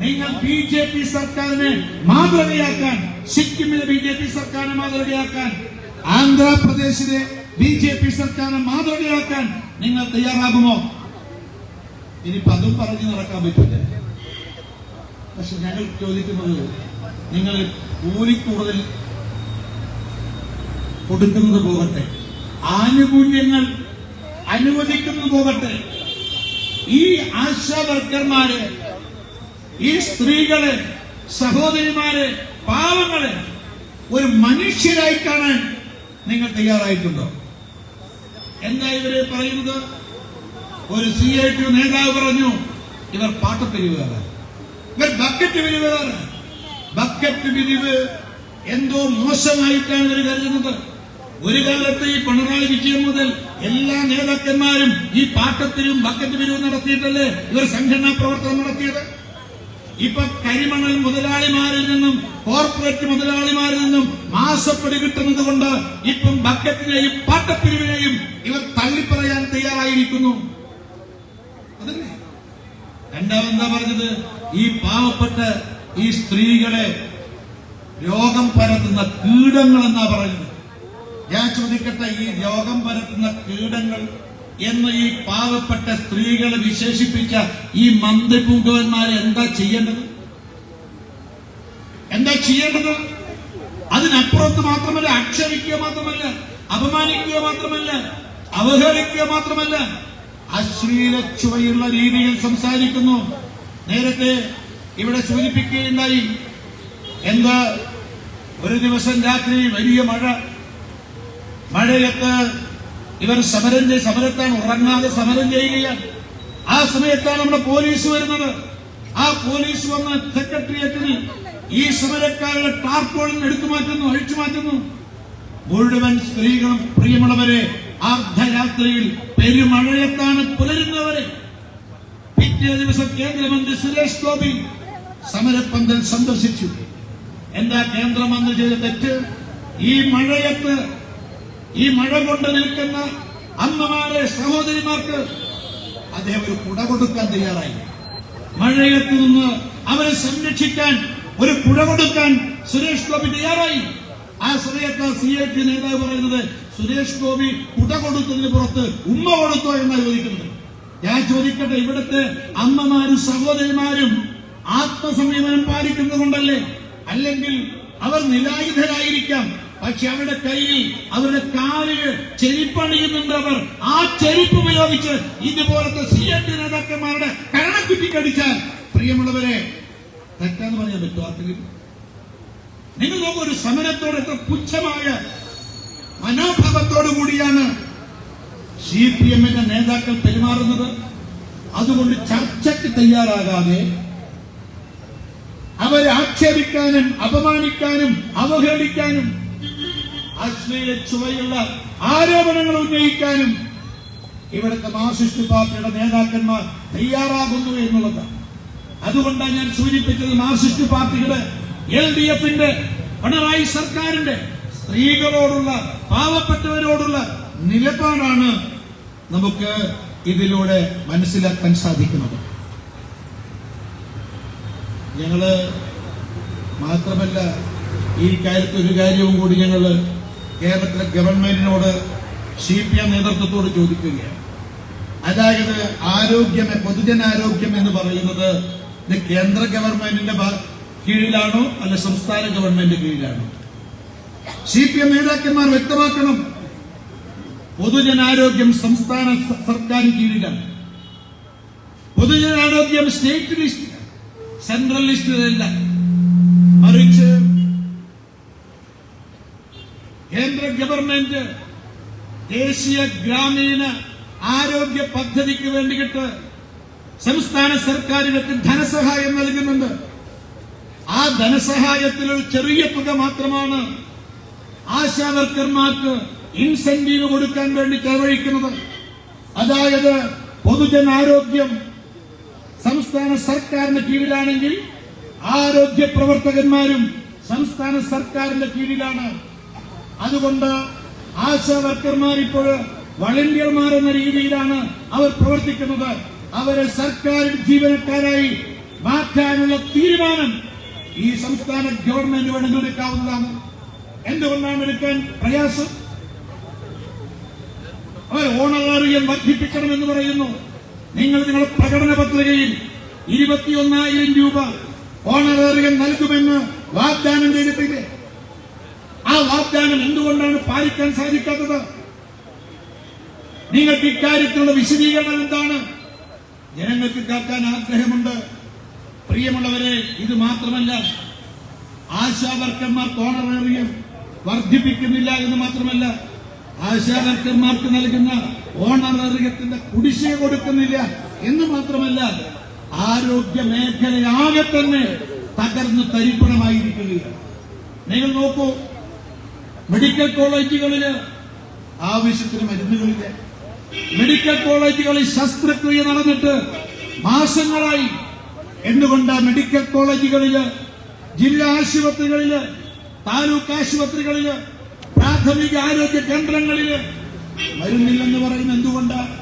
നിങ്ങൾ BJP സർക്കാരിനെ മാതൃകയാക്കാൻ, സിക്കിമിലെ BJP സർക്കാരിനെ മാതൃകയാക്കാൻ, ആന്ധ്രാപ്രദേശിലെ BJP സർക്കാരിനെ മാതൃകയാക്കാൻ നിങ്ങൾ തയ്യാറാകുമോ? ഇനിയിപ്പോ അതും പറഞ്ഞു നടക്കാൻ പറ്റില്ല. പക്ഷെ ഞങ്ങൾ ചോദിക്കുന്നത്, നിങ്ങൾ കൂലി കൂടുതൽ കൊടുക്കുന്നത് പോകട്ടെ, ആനുകൂല്യങ്ങൾ അനുവദിക്കുന്നത് പോകട്ടെ, ഈ ആശാ വർക്കർമാരെ, ഈ സ്ത്രീകളെ, സഹോദരിമാരെ, പാവങ്ങളെ ഒരു മനുഷ്യരായി കാണാൻ നിങ്ങൾ തയ്യാറായിട്ടുണ്ടോ? എന്താ ഇവരെ പറയുന്നത്? ഒരു CITU നേതാവ് പറഞ്ഞു, ഇവർ പാട്ടപ്പിരിവുകാരാണ്, ഇവർ ബക്കറ്റ് പിരിവുകാരാണ്. ബക്കറ്റ് പിരിവ് എന്തോ മോശമായിട്ടാണ് ഇവർ കരുതുന്നത്. ഒരു കാലത്ത് ഈ പിണറായി വിജയൻ മുതൽ എല്ലാ നേതാക്കന്മാരും ഈ പാട്ടപ്പിരിവും ബക്കറ്റ് പിരിവും നടത്തിയിട്ടല്ലേ ഇവർ സംഘടനാ പ്രവർത്തനം നടത്തിയത്. ഇപ്പൊ കരിമണൽ മുതലാളിമാരിൽ നിന്നും, കോർപ്പറേറ്റ് മുതലാളിമാരിൽ നിന്നും മാസപ്പടി കിട്ടുന്നത് കൊണ്ട് ഇപ്പം ബക്കറ്റിനെയും പാട്ടപ്പിരിവിനെയും ഇവർ തള്ളിപ്പറയാൻ തയ്യാറായിരിക്കുന്നു. അതല്ലേ രണ്ടാമെന്താ പറഞ്ഞത്? ഈ പാവപ്പെട്ട ഈ സ്ത്രീകളെ രോഗം പരത്തുന്ന കീടങ്ങൾ എന്നാ പറഞ്ഞത്. ഞാൻ ചോദിക്കട്ടെ, ഈ രോഗം പരത്തുന്ന കീടങ്ങൾ എന്ന് ഈ പാവപ്പെട്ട സ്ത്രീകളെ വിശേഷിപ്പിച്ച ഈ മന്ത്രിപൂങ്കവന്മാരെ എന്താ ചെയ്യേണ്ടത്? അതിനപ്പുറത്ത് മാത്രമല്ല, ആക്ഷേപിക്കുക മാത്രമല്ല, അപമാനിക്കുക മാത്രമല്ല, അവഹേളിക്കുക മാത്രമല്ല, അശ്ലീല ചുവയുള്ള രീതിയിൽ സംസാരിക്കുന്നു. നേരത്തെ ഇവിടെ സൂചിപ്പിക്കുകയുണ്ടായി, എന്താ ഒരു ദിവസം രാത്രി വലിയ മഴയത്ത് ഇവർ സമരത്താണ്, ഉറങ്ങാതെ സമരം ചെയ്യുകയാണ്. ആ സമയത്താണ് നമ്മുടെ പോലീസ് വരുന്നത്. ആ പോലീസ് വന്ന് സെക്രട്ടേറിയറ്റിൽ ഈ സമരക്കാരുടെ ടാർപോളിൻ അഴിച്ചു മാറ്റുന്നു. മുഴുവൻ സ്ത്രീകളും, പ്രിയമുള്ളവരെ, അർദ്ധരാത്രിയിൽ പെരുമഴയത്താണ് പുലരുന്നവരെ. പിറ്റേ ദിവസം കേന്ദ്രമന്ത്രി സുരേഷ് ഗോപി സമരപ്പന്തൽ സന്ദർശിച്ചു. എന്താ കേന്ദ്രമന്ത്രി ചെയ്ത തെറ്റ്? ഈ മഴയത്ത്, ഈ മഴ കൊണ്ട് നിൽക്കുന്ന അമ്മമാരെ, സഹോദരിമാർക്ക് അദ്ദേഹം ഒരു കുട കൊടുക്കാൻ തയ്യാറായി. മഴയത്ത് നിന്ന് അവരെ സംരക്ഷിക്കാൻ ഒരു കുട കൊടുക്കാൻ സുരേഷ് ഗോപി തയ്യാറായി. ആ സമയത്ത് CIT നേതാവ് പറയുന്നത്, സുരേഷ് ഗോപി കുട കൊടുത്തതിന് പുറത്ത് ഉമ്മ കൊടുത്തോ എന്നാണ് ചോദിക്കുന്നത്. ഞാൻ ചോദിക്കട്ടെ, ഇവിടുത്തെ അമ്മമാരും സഹോദരിമാരും ആത്മസംയമനം പാലിക്കുന്നത് കൊണ്ടല്ലേ? അല്ലെങ്കിൽ അവർ നിരായുധരായിരിക്കാം, പക്ഷെ അവരുടെ കയ്യിൽ, അവരുടെ കാലിൽ ചെരിപ്പണിയുന്നുണ്ട്. അവർ ആ ചെരുപ്പ് ഉപയോഗിച്ച് ഇതുപോലത്തെ CIT നേതാക്കന്മാരുടെ കരണക്കുറ്റിക്കടിച്ചാൽ, പ്രിയമുള്ളവരെ, തെറ്റാന്ന് പറയാൻ പറ്റുമോ ആർക്കെങ്കിലും? നിങ്ങൾ നോക്കൂ, ഒരു സമരത്തോട് എത്ര പുച്ഛമായ മനോഭാവത്തോടു കൂടിയാണ് CPM-ന്റെ നേതാക്കൾ പെരുമാറുന്നത്. അതുകൊണ്ട് ചർച്ചയ്ക്ക് തയ്യാറാകാതെ അവരെ ആക്ഷേപിക്കാനും അപമാനിക്കാനും അവഹേളിക്കാനും അശ്ലീല ചുവയുള്ള ആരോപണങ്ങൾ ഉന്നയിക്കാനും ഇവിടുത്തെ മാർക്സിസ്റ്റ് പാർട്ടിയുടെ നേതാക്കന്മാർ തയ്യാറാകുന്നു എന്നുള്ളതാണ്. അതുകൊണ്ടാണ് ഞാൻ സൂചിപ്പിച്ചത്, മാർക്സിസ്റ്റ് പാർട്ടിയുടെ, LDF-ന്റെ, പിണറായി സർക്കാരിന്റെ സ്ത്രീകളോടുള്ള, പാവപ്പെട്ടവരോടുള്ള നിലപാടാണ് നമുക്ക് ഇതിലൂടെ മനസ്സിലാക്കാൻ സാധിക്കുന്നത്. ഞങ്ങള് മാത്രമല്ല, ഈ കാര്യത്തിൽ ഒരു കാര്യവും കൂടി ഞങ്ങൾ കേരളത്തിലെ ഗവൺമെന്റിനോട്, CPM നേതൃത്വത്തോട് ചോദിക്കുകയാണ്. അതായത് പൊതുജനാരോഗ്യം എന്ന് പറയുന്നത് ഇത് കേന്ദ്ര ഗവൺമെന്റിന്റെ കീഴിലാണോ അല്ല സംസ്ഥാന ഗവൺമെന്റ് കീഴിലാണോ? CPM നേതാക്കന്മാർ വ്യക്തമാക്കണം. പൊതുജനാരോഗ്യം സംസ്ഥാന സർക്കാർ കീഴിലാണ്. പൊതുജനാരോഗ്യം സ്റ്റേറ്റ് ലിസ്റ്റ്, സെൻട്രൽ ലിസ്റ്റിലല്ല. മറിച്ച് കേന്ദ്ര ഗവൺമെന്റ് ദേശീയ ഗ്രാമീണ ആരോഗ്യ പദ്ധതിക്ക് വേണ്ടിയിട്ട് സംസ്ഥാന സർക്കാരുകൾക്ക് ധനസഹായം നൽകുന്നുണ്ട്. ആ ധനസഹായത്തിൽ ഒരു ചെറിയ തുക മാത്രമാണ് ആശാവർക്കർമാർക്ക് ഇൻസെന്റീവ് കൊടുക്കാൻ വേണ്ടി ചെലവഴിക്കുന്നത്. അതായത് പൊതുജനാരോഗ്യം സംസ്ഥാന സർക്കാരിന്റെ കീഴിലാണെങ്കിൽ ആരോഗ്യ പ്രവർത്തകന്മാരും സംസ്ഥാന സർക്കാരിന്റെ കീഴിലാണ്. അതുകൊണ്ട് ആശാവർക്കർമാർ ഇപ്പോൾ വളണ്ടിയർമാർ എന്ന രീതിയിലാണ് അവർ പ്രവർത്തിക്കുന്നത്. അവരെ സർക്കാർ ജീവനക്കാരായി മാറ്റാനുള്ള തീരുമാനം ഈ സംസ്ഥാന ഗവൺമെന്റ് വേണമെങ്കിൽ എടുക്കാവുന്നതാണ്. എന്തുകൊണ്ടാണ് എടുക്കാൻ പ്രയാസം? അവർ ഓണറേറിയം വർദ്ധിപ്പിക്കണമെന്ന് പറയുന്നു. നിങ്ങളുടെ പ്രകടന പത്രികയിൽ 21,000 രൂപ ഓണറേറിയം നൽകുമെന്ന് വാഗ്ദാനം ചെയ്തിട്ടില്ലേ? ആ വാഗ്ദാനം എന്തുകൊണ്ടാണ് പാലിക്കാൻ സാധിക്കാത്തത്? നിങ്ങൾക്ക് ഇക്കാര്യത്തിലുള്ള വിശദീകരണം എന്താണ്? ജനങ്ങൾക്ക് കേൾക്കാൻ ആഗ്രഹമുണ്ട്. പ്രിയമുള്ളവരെ, ഇത് മാത്രമല്ല, ആശാവർക്കർമാർക്ക് ഓണറേറിയം വർദ്ധിപ്പിക്കുന്നില്ല എന്ന് മാത്രമല്ല, ആശാവർക്കർമാർക്ക് നൽകുന്ന ഓണറേറിയത്തിന്റെ കുടിശ്ശിക കൊടുക്കുന്നില്ല എന്ന് മാത്രമല്ല, ആരോഗ്യ മേഖലയാകെ തന്നെ തകർന്ന് തരിപ്പണമായിരിക്കുകയാണ്. നിങ്ങൾ നോക്കൂ, മെഡിക്കൽ കോളേജുകളില് ആവശ്യത്തിന് മരുന്നുകളില്ല. മെഡിക്കൽ കോളേജുകളിൽ ശസ്ത്രക്രിയ നടന്നിട്ട് മാസങ്ങളായി. എന്തുകൊണ്ടാണ് മെഡിക്കൽ കോളേജുകളില്, ജില്ലാ ആശുപത്രികളില്, താലൂക്ക് ആശുപത്രികളില്, പ്രാഥമിക ആരോഗ്യ കേന്ദ്രങ്ങളില് മരുന്നില്ലെന്ന് പറയുന്നത് എന്തുകൊണ്ടാണ്?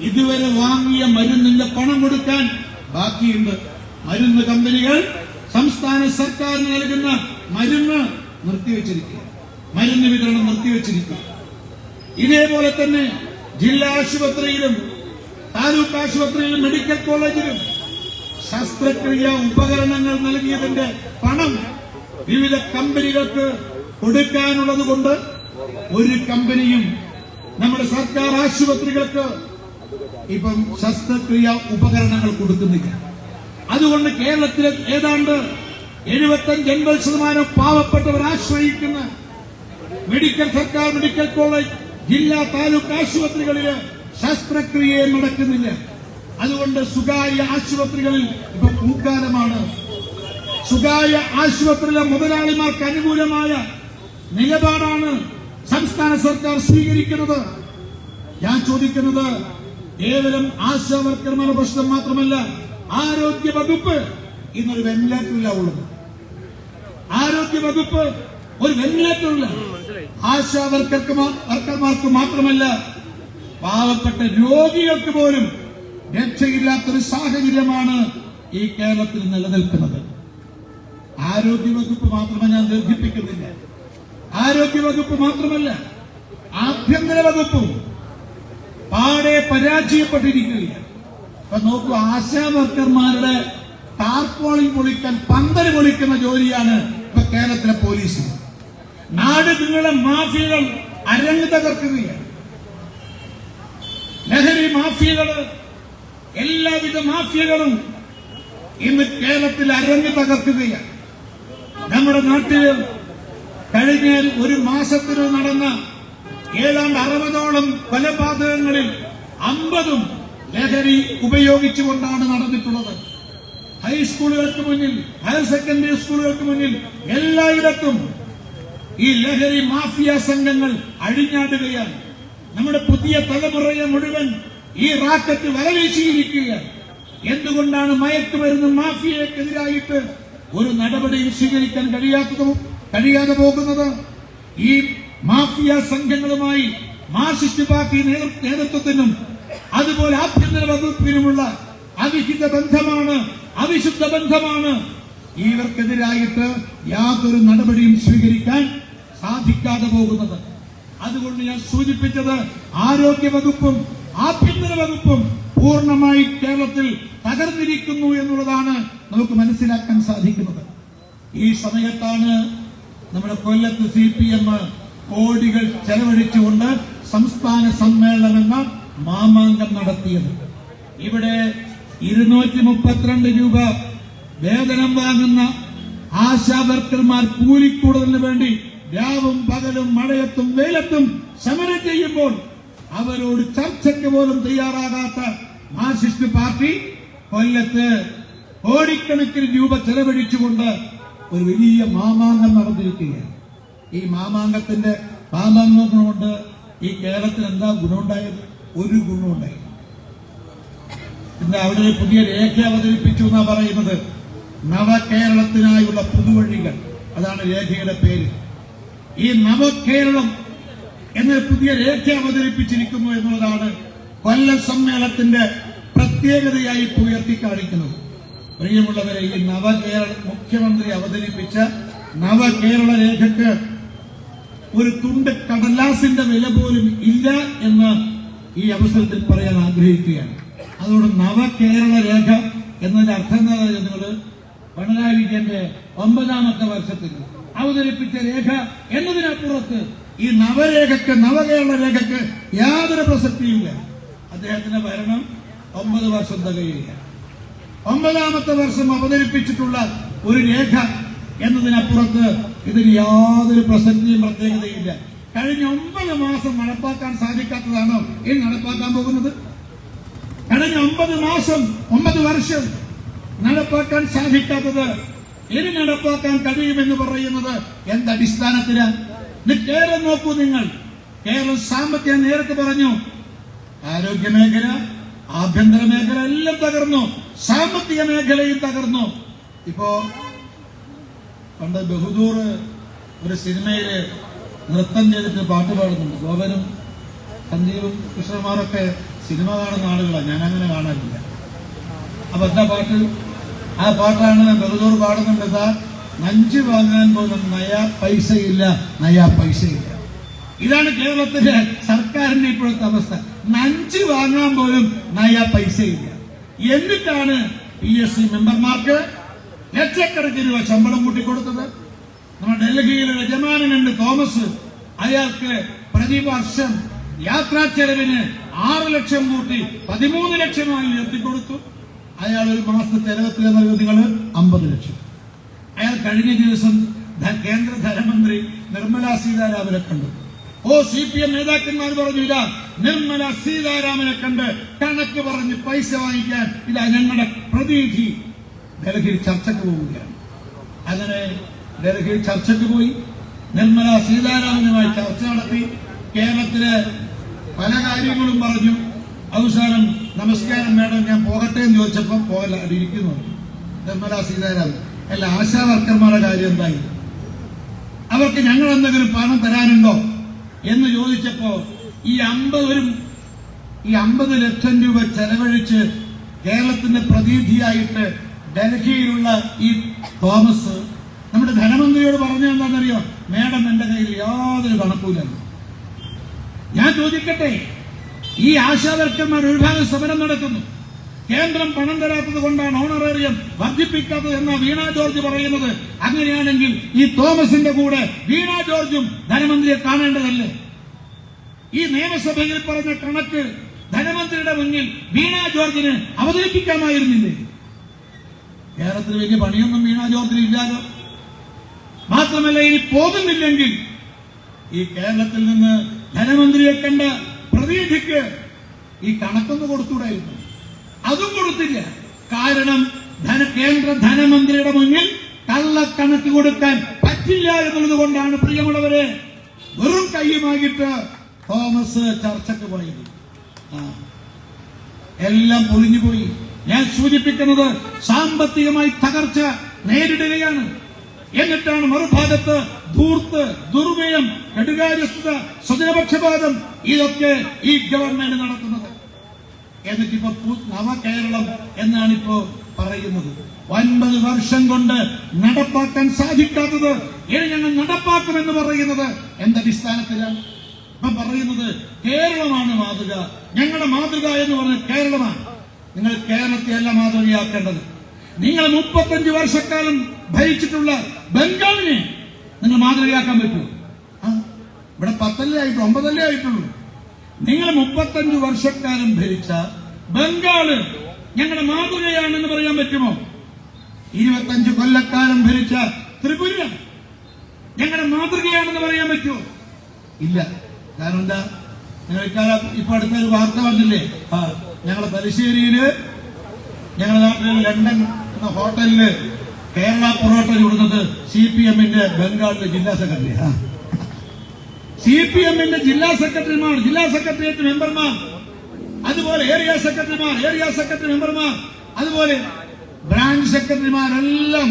ഇതുവരെ വാങ്ങിയ മരുന്നിന്റെ പണം കൊടുക്കാൻ ബാക്കിയുണ്ട്. മരുന്ന് കമ്പനികൾ സംസ്ഥാന സർക്കാരിന് നൽകുന്ന മരുന്ന് നിർത്തിവെച്ചിരിക്കുക, മരുന്ന് വിതരണം നിർത്തിവെച്ചിരിക്കുക. ഇതേപോലെ തന്നെ ജില്ലാ ആശുപത്രിയിലും താലൂക്ക് ആശുപത്രിയിലും മെഡിക്കൽ കോളേജിലും ശസ്ത്രക്രിയ ഉപകരണങ്ങൾ നൽകിയതിന്റെ പണം വിവിധ കമ്പനികൾക്ക് കൊടുക്കാനുള്ളത് കൊണ്ട് ഒരു കമ്പനിയും നമ്മുടെ സർക്കാർ ആശുപത്രികൾക്ക് ഇപ്പം ശസ്ത്രക്രിയ ഉപകരണങ്ങൾ കൊടുക്കുന്നില്ല. അതുകൊണ്ട് കേരളത്തിലെ ഏതാണ്ട് 75-80% പാവപ്പെട്ടവർ ആശ്രയിക്കുന്ന സർക്കാർ മെഡിക്കൽ കോളേജ്, ജില്ലാ താലൂക്ക് ആശുപത്രികളില് ശസ്ത്രക്രിയ നടക്കുന്നില്ല. അതുകൊണ്ട് സ്വകാര്യ ആശുപത്രികളിൽ ഇപ്പൊ പൂക്കാലമാണ്. സ്വകാര്യ ആശുപത്രിയിലെ മുതലാളിമാർക്ക് അനുകൂലമായ നിലപാടാണ് സംസ്ഥാന സർക്കാർ സ്വീകരിക്കുന്നത്. ഞാൻ ചോദിക്കുന്നത് കേവലം ആശാവർക്കർമാരുടെ പ്രശ്നം മാത്രമല്ല, ആരോഗ്യ വകുപ്പ് ഇന്നൊരു വെന്റിലേറ്ററില്ല ഉള്ളത്. ആരോഗ്യ വകുപ്പ് ഒരു വെന്റിലേറ്ററില്ല. ആശാവർക്കർമാർക്ക് മാത്രമല്ല, പാവപ്പെട്ട രോഗികൾക്ക് പോലും രക്ഷയില്ലാത്തൊരു സാഹചര്യമാണ് ഈ കേരളത്തിൽ നിലനിൽക്കുന്നത്. ആരോഗ്യവകുപ്പ് മാത്രമേ ഞാൻ ദീർഘിപ്പിക്കുന്നില്ല. ആരോഗ്യവകുപ്പ് മാത്രമല്ല, ആഭ്യന്തര വകുപ്പും പാടെ പരാജയപ്പെട്ടിരിക്കുകയാണ്. അപ്പൊ നോക്കൂ, ആശാ വർക്കർമാരുടെ ടാർപോളിൽ പൊളിക്കാൻ പന്തൽ പൊളിക്കുന്ന ജോലിയാണ് ഇപ്പൊ കേരളത്തിലെ പോലീസ്. നാട് നിങ്ങളെ മാഫിയകൾ അരങ്ങ് തകർക്കുകയാണ്. ലഹരി മാഫിയകള്, എല്ലാവിധ മാഫിയകളും ഇന്ന് കേരളത്തിൽ അരങ്ങ് തകർക്കുകയാണ്. നമ്മുടെ നാട്ടിൽ കഴിഞ്ഞ ഒരു മാസത്തിന് നടന്ന ഏതാണ്ട് 60ഓളം കൊലപാതകങ്ങളിൽ 50ഉം ലഹരി ഉപയോഗിച്ചുകൊണ്ടാണ് നടന്നിട്ടുള്ളത്. ഹൈസ്കൂളുകൾക്ക് മുന്നിൽ, ഹയർ സെക്കൻഡറി സ്കൂളുകൾക്ക് മുന്നിൽ എല്ലായിടത്തും ഈ ലഹരി മാഫിയ സംഘങ്ങൾ അഴിഞ്ഞാടുകയാണ്. നമ്മുടെ പുതിയ തലമുറയെ മുഴുവൻ ഈ റാക്കറ്റ് വലവീശിയിരിക്കുകയാണ്. എന്തുകൊണ്ടാണ് മയക്കുമരുന്ന് മാഫിയക്കെതിരായിട്ട് ഒരു നടപടിയും സ്വീകരിക്കാൻ കഴിയാതെ പോകുന്നത്? ഈ മാഫിയ സംഘങ്ങളുമായി മാർക്സിസ്റ്റ് പാർട്ടി നേതൃത്വത്തിനും അതുപോലെ ആഭ്യന്തര വകുപ്പിനുമുള്ള അവിഹിത ബന്ധമാണ്, അവിശുദ്ധ ബന്ധമാണ്. ഇവർക്കെതിരായിട്ട് യാതൊരു നടപടിയും സ്വീകരിക്കാൻ സാധിക്കാതെ പോകുന്നത്. അതുകൊണ്ട് ഞാൻ സൂചിപ്പിച്ചത്, ആരോഗ്യ വകുപ്പും ആഭ്യന്തര വകുപ്പും പൂർണ്ണമായി കേരളത്തിൽ തകർന്നിരിക്കുന്നു എന്നുള്ളതാണ് നമുക്ക് മനസ്സിലാക്കാൻ സാധിക്കുന്നത്. ഈ സമയത്താണ് നമ്മുടെ കൊല്ലത്ത് CPM കോടികൾ ചെലവഴിച്ചുകൊണ്ട് സംസ്ഥാന സമ്മേളനം എന്ന മാമാങ്കം നടത്തിയത്. ഇവിടെ 232 രൂപ വേതനം വാങ്ങുന്ന ആശാ വർക്കർമാർ കൂലിക്കൂടുതലിന് വേണ്ടി രാവും പകലും മഴയത്തും വെയിലത്തും സമരം ചെയ്യുമ്പോൾ അവരോട് ചർച്ചയ്ക്ക് പോലും തയ്യാറാകാത്ത മാർക്സിസ്റ്റ് പാർട്ടി കൊല്ലത്ത് കോടിക്കണക്കിന് രൂപ ചെലവഴിച്ചുകൊണ്ട് ഒരു വലിയ മാമാങ്കം നടന്നിരിക്കുകയാണ്. ഈ മാമാങ്കം കൊണ്ട് ഈ കേരളത്തിൽ എന്താ ഗുണമുണ്ടായത്? ഒരു ഗുണമുണ്ടായി. ഇന്ന് അവിടെ ഒരു പുതിയ രേഖ അവതരിപ്പിച്ചു എന്നാ പറയുന്നത്. നവകേരളത്തിനായുള്ള പുതുവഴികൾ, അതാണ് രേഖയുടെ പേര്. ഈ നവകേരളം എന്നൊരു പുതിയ രേഖ അവതരിപ്പിച്ചിരിക്കുന്നു എന്നുള്ളതാണ് കൊല്ലം സമ്മേളനത്തിന്റെ പ്രത്യേകതയായി ഉയർത്തിക്കാണിക്കുന്നത്. പ്രിയമുള്ളവരെ, ഈ നവകേരള മുഖ്യമന്ത്രി അവതരിപ്പിച്ച നവകേരള രേഖയ്ക്ക് ഒരു തുണ്ട് കടലാസിന്റെ വില പോലും ഇല്ല എന്ന് ഈ അവസരത്തിൽ പറയാൻ ആഗ്രഹിക്കുകയാണ്. അതുകൊണ്ട് നവകേരള രേഖ എന്നതിന്റെ അർത്ഥം എന്താ? നിങ്ങൾ പിണറായി വിജയന്റെ 9ാമത്തെ വർഷത്തിൽ അവതരിപ്പിച്ച രേഖ എന്നതിനപ്പുറത്ത് ഈ നവകേരള രേഖയ്ക്ക് യാതൊരു പ്രസക്തിയില്ല. അദ്ദേഹത്തിന്റെ ഭരണം 9 വർഷം തികയില്ല. 9ാമത്തെ വർഷം അവതരിപ്പിച്ചിട്ടുള്ള ഒരു രേഖ എന്നതിനപ്പുറത്ത് ഇതിന് യാതൊരു പ്രസക്തിയും പ്രത്യേകതയില്ല. കഴിഞ്ഞ 9 മാസം നടപ്പാക്കാൻ സാധിക്കാത്തതാണോ ഇനി നടപ്പാക്കാൻ പോകുന്നത്? കഴിഞ്ഞ 9 വർഷം നടപ്പാക്കാൻ സാധിക്കാത്തത് ഇനി നടപ്പാക്കാൻ കഴിയുമെന്ന് പറയുന്നത് എന്തടിസ്ഥാനത്തിലാണ്? കേരളം നോക്കൂ നിങ്ങൾ. കേരളം സാമ്പത്തിക, നേരത്തെ പറഞ്ഞു, ആരോഗ്യ മേഖല, ആഭ്യന്തര മേഖല എല്ലാം തകർന്നു, സാമ്പത്തിക മേഖലയും തകർന്നു. ഇപ്പോ പണ്ട് ബഹദൂർ ഒരു സിനിമയില് നൃത്തം ചെയ്തിട്ട് പാട്ട് പാടുന്നുണ്ട്. ഗോപനും സഞ്ജീവും കൃഷ്ണകുമാറൊക്കെ സിനിമ കാണുന്ന ആളുകളാണ്, ഞാനങ്ങനെ കാണാനില്ല. അപ്പൊ എന്താ പാട്ട്? ആ പാട്ടാണ് ബഹദൂർ പാടുന്നുണ്ട്. നഞ്ച് വാങ്ങാൻ പോലും നയാ പൈസയില്ല. ഇതാണ് കേരളത്തിലെ സർക്കാരിന്റെ ഇപ്പോഴത്തെ അവസ്ഥ. നഞ്ച് വാങ്ങാൻ പോലും നയാ പൈസയില്ല. എന്നിട്ടാണ് PSC മെമ്പർമാർക്ക് ലക്ഷക്കണക്കിന് രൂപ ശമ്പളം കൂട്ടിക്കൊടുത്തത്. നമ്മുടെ ഡൽഹിയിലെ യജമാനുണ്ട് തോമസ്, അയാൾക്ക് പ്രതിവർഷം യാത്രാ ചെലവിന് 6 ലക്ഷം കൂട്ടി 13 ലക്ഷമായി ഉയർത്തിക്കൊടുത്തു. അയാൾ ഒരു മാസത്തെ ചെലവെത്ര നൽകുന്നത്? നിങ്ങൾ 50 ലക്ഷം. അയാൾ കഴിഞ്ഞ ദിവസം കേന്ദ്ര ധനമന്ത്രി നിർമ്മല സീതാരാമനെ കണ്ടു. CPM നേതാക്കന്മാർ പറഞ്ഞു, ഇതാ നിർമ്മല സീതാരാമനെ കണ്ട് കണക്ക് പറഞ്ഞ് പൈസ വാങ്ങിക്കാൻ ഇതാ ഞങ്ങളുടെ പ്രതിനിധി ഡൽഹിയിൽ ചർച്ചയ്ക്ക് പോവുകയാണ്. അങ്ങനെ ഡൽഹിയിൽ ചർച്ചയ്ക്ക് പോയി നിർമ്മല സീതാരാമനുമായി ചർച്ച നടത്തി. കേരളത്തിലെ പല കാര്യങ്ങളും പറഞ്ഞു. അവസാനം നമസ്കാരം മേഡം ഞാൻ പോകട്ടെ എന്ന് ചോദിച്ചപ്പോൾ പോകല, ഇരിക്കുന്നു നിർമ്മല സീതാരാമൻ. അല്ല, ആശാ വർക്കർമാരുടെ കാര്യം എന്തായി? അവർക്ക് ഞങ്ങൾ എന്തെങ്കിലും പണം തരാനുണ്ടോ എന്ന് ചോദിച്ചപ്പോ ഈ 50 ലക്ഷം രൂപ ചെലവഴിച്ച് കേരളത്തിന്റെ പ്രതിനിധിയായിട്ട് ഡൽഹിയിലുള്ള ഈ തോമസ് നമ്മുടെ ധനമന്ത്രിയോട് പറഞ്ഞ എന്താണെന്നറിയോ? മേഡം എന്റെ കയ്യിൽ യാതൊരു കണക്കൂലെന്ന്. ഞാൻ ചോദിക്കട്ടെ, ഈ ആശാവർക്കന്മാർ ഒരു ഭാഗം സമരം നടത്തുന്നു. കേന്ദ്രം പണം തരാത്തത് കൊണ്ടാണ് ഓണറേറിയം വർദ്ധിപ്പിക്കാത്തത് എന്ന വീണ ജോർജ് പറയുന്നത്. അങ്ങനെയാണെങ്കിൽ ഈ തോമസിന്റെ കൂടെ വീണ ജോർജും ധനമന്ത്രിയെ കാണേണ്ടതല്ലേ? ഈ നിയമസഭയിൽ പറഞ്ഞ കണക്ക് ധനമന്ത്രിയുടെ മുന്നിൽ വീണ ജോർജിന് അവതരിപ്പിക്കാമായിരുന്നില്ലേ? കേരളത്തിൽ വലിയ പണിയൊന്നും വീണ ജോർജിന് ഇല്ലാതെ. മാത്രമല്ല, ഇനി പോകുന്നില്ലെങ്കിൽ ഈ കേരളത്തിൽ നിന്ന് ധനമന്ത്രിയെ കണ്ട പ്രതിനിധിക്ക് ഈ കണക്കൊന്ന് കൊടുത്തുകൂടായിരുന്നു. അതും കൊടുത്തില്ല. കാരണം കേന്ദ്ര ധനമന്ത്രിയുടെ മുന്നിൽ കള്ളക്കണക്ക് കൊടുക്കാൻ പറ്റില്ല എന്നുള്ളത് കൊണ്ടാണ് പ്രിയമുള്ളവരെ വെറും കയ്യുമായിട്ട് തോമസ് ചർച്ചയ്ക്ക് പോയത്. എല്ലാം പൊളിഞ്ഞുപോയി. ഞാൻ സൂചിപ്പിക്കുന്നത് സാമ്പത്തികമായി തകർച്ച നേരിടുകയാണ്. എന്നിട്ടാണ് മറുഭാഗത്ത് ധൂർത്ത്, ദുർവ്യയം, കെടുകാര്യസ്ഥത, സ്വജനപക്ഷപാതം ഇതൊക്കെ ഈ ഗവൺമെന്റ് നടത്തുന്നത്. എന്നിട്ടിപ്പോ നവകേരളം എന്നാണിപ്പോ പറയുന്നത്. 9 വർഷം കൊണ്ട് നടപ്പാക്കാൻ സാധിക്കാത്തത് ഇനി ഞങ്ങൾ നടപ്പാക്കുമെന്ന് പറയുന്നത് എന്തടിസ്ഥാനത്തിലാണ്? ഇപ്പൊ പറയുന്നത് കേരളമാണ് മാതൃക, ഞങ്ങളുടെ മാതൃക എന്ന് പറഞ്ഞ കേരളമാണ്. നിങ്ങൾ കേരളത്തെ അല്ല മാതൃകയാക്കേണ്ടത്. നിങ്ങൾ 35 വർഷക്കാലം ഭരിച്ചിട്ടുള്ള ബംഗാളിനെ നിങ്ങൾ മാതൃകയാക്കാൻ പറ്റുമോ? ഇവിടെ 10 ആയിട്ടുള്ളൂ, 9 ആയിട്ടുള്ളൂ. നിങ്ങൾ 35 വർഷക്കാലം ഭരിച്ച ബംഗാള് ഞങ്ങളുടെ മാതൃകയാണെന്ന് പറയാൻ പറ്റുമോ? 25 കൊല്ലക്കാലം ഭരിച്ച ത്രിപുര ഞങ്ങളുടെ മാതൃകയാണെന്ന് പറയാൻ പറ്റുമോ? ഇല്ല. കാരണം എന്താ? നിങ്ങൾ ഇപ്പൊ അടുത്തൊരു വാർത്ത വന്നില്ലേ? ഞങ്ങളുടെ തലശ്ശേരിയില് ഞങ്ങളുടെ നാട്ടിലെ ലണ്ടൻ എന്ന ഹോട്ടലില് കേരള പൊറോട്ട ചൂടുന്നത് CPM-ന്റെ ബംഗാളിലെ ജില്ലാ സെക്രട്ടറി. CPM-ന്റെ ജില്ലാ സെക്രട്ടറിമാർ, ജില്ലാ സെക്രട്ടേറിയറ്റ് മെമ്പർമാർ, അതുപോലെ ഏരിയ സെക്രട്ടറിമാർ, ഏരിയ സെക്രട്ടറി മെമ്പർമാർ, അതുപോലെ ബ്രാഞ്ച് സെക്രട്ടറിമാരെല്ലാം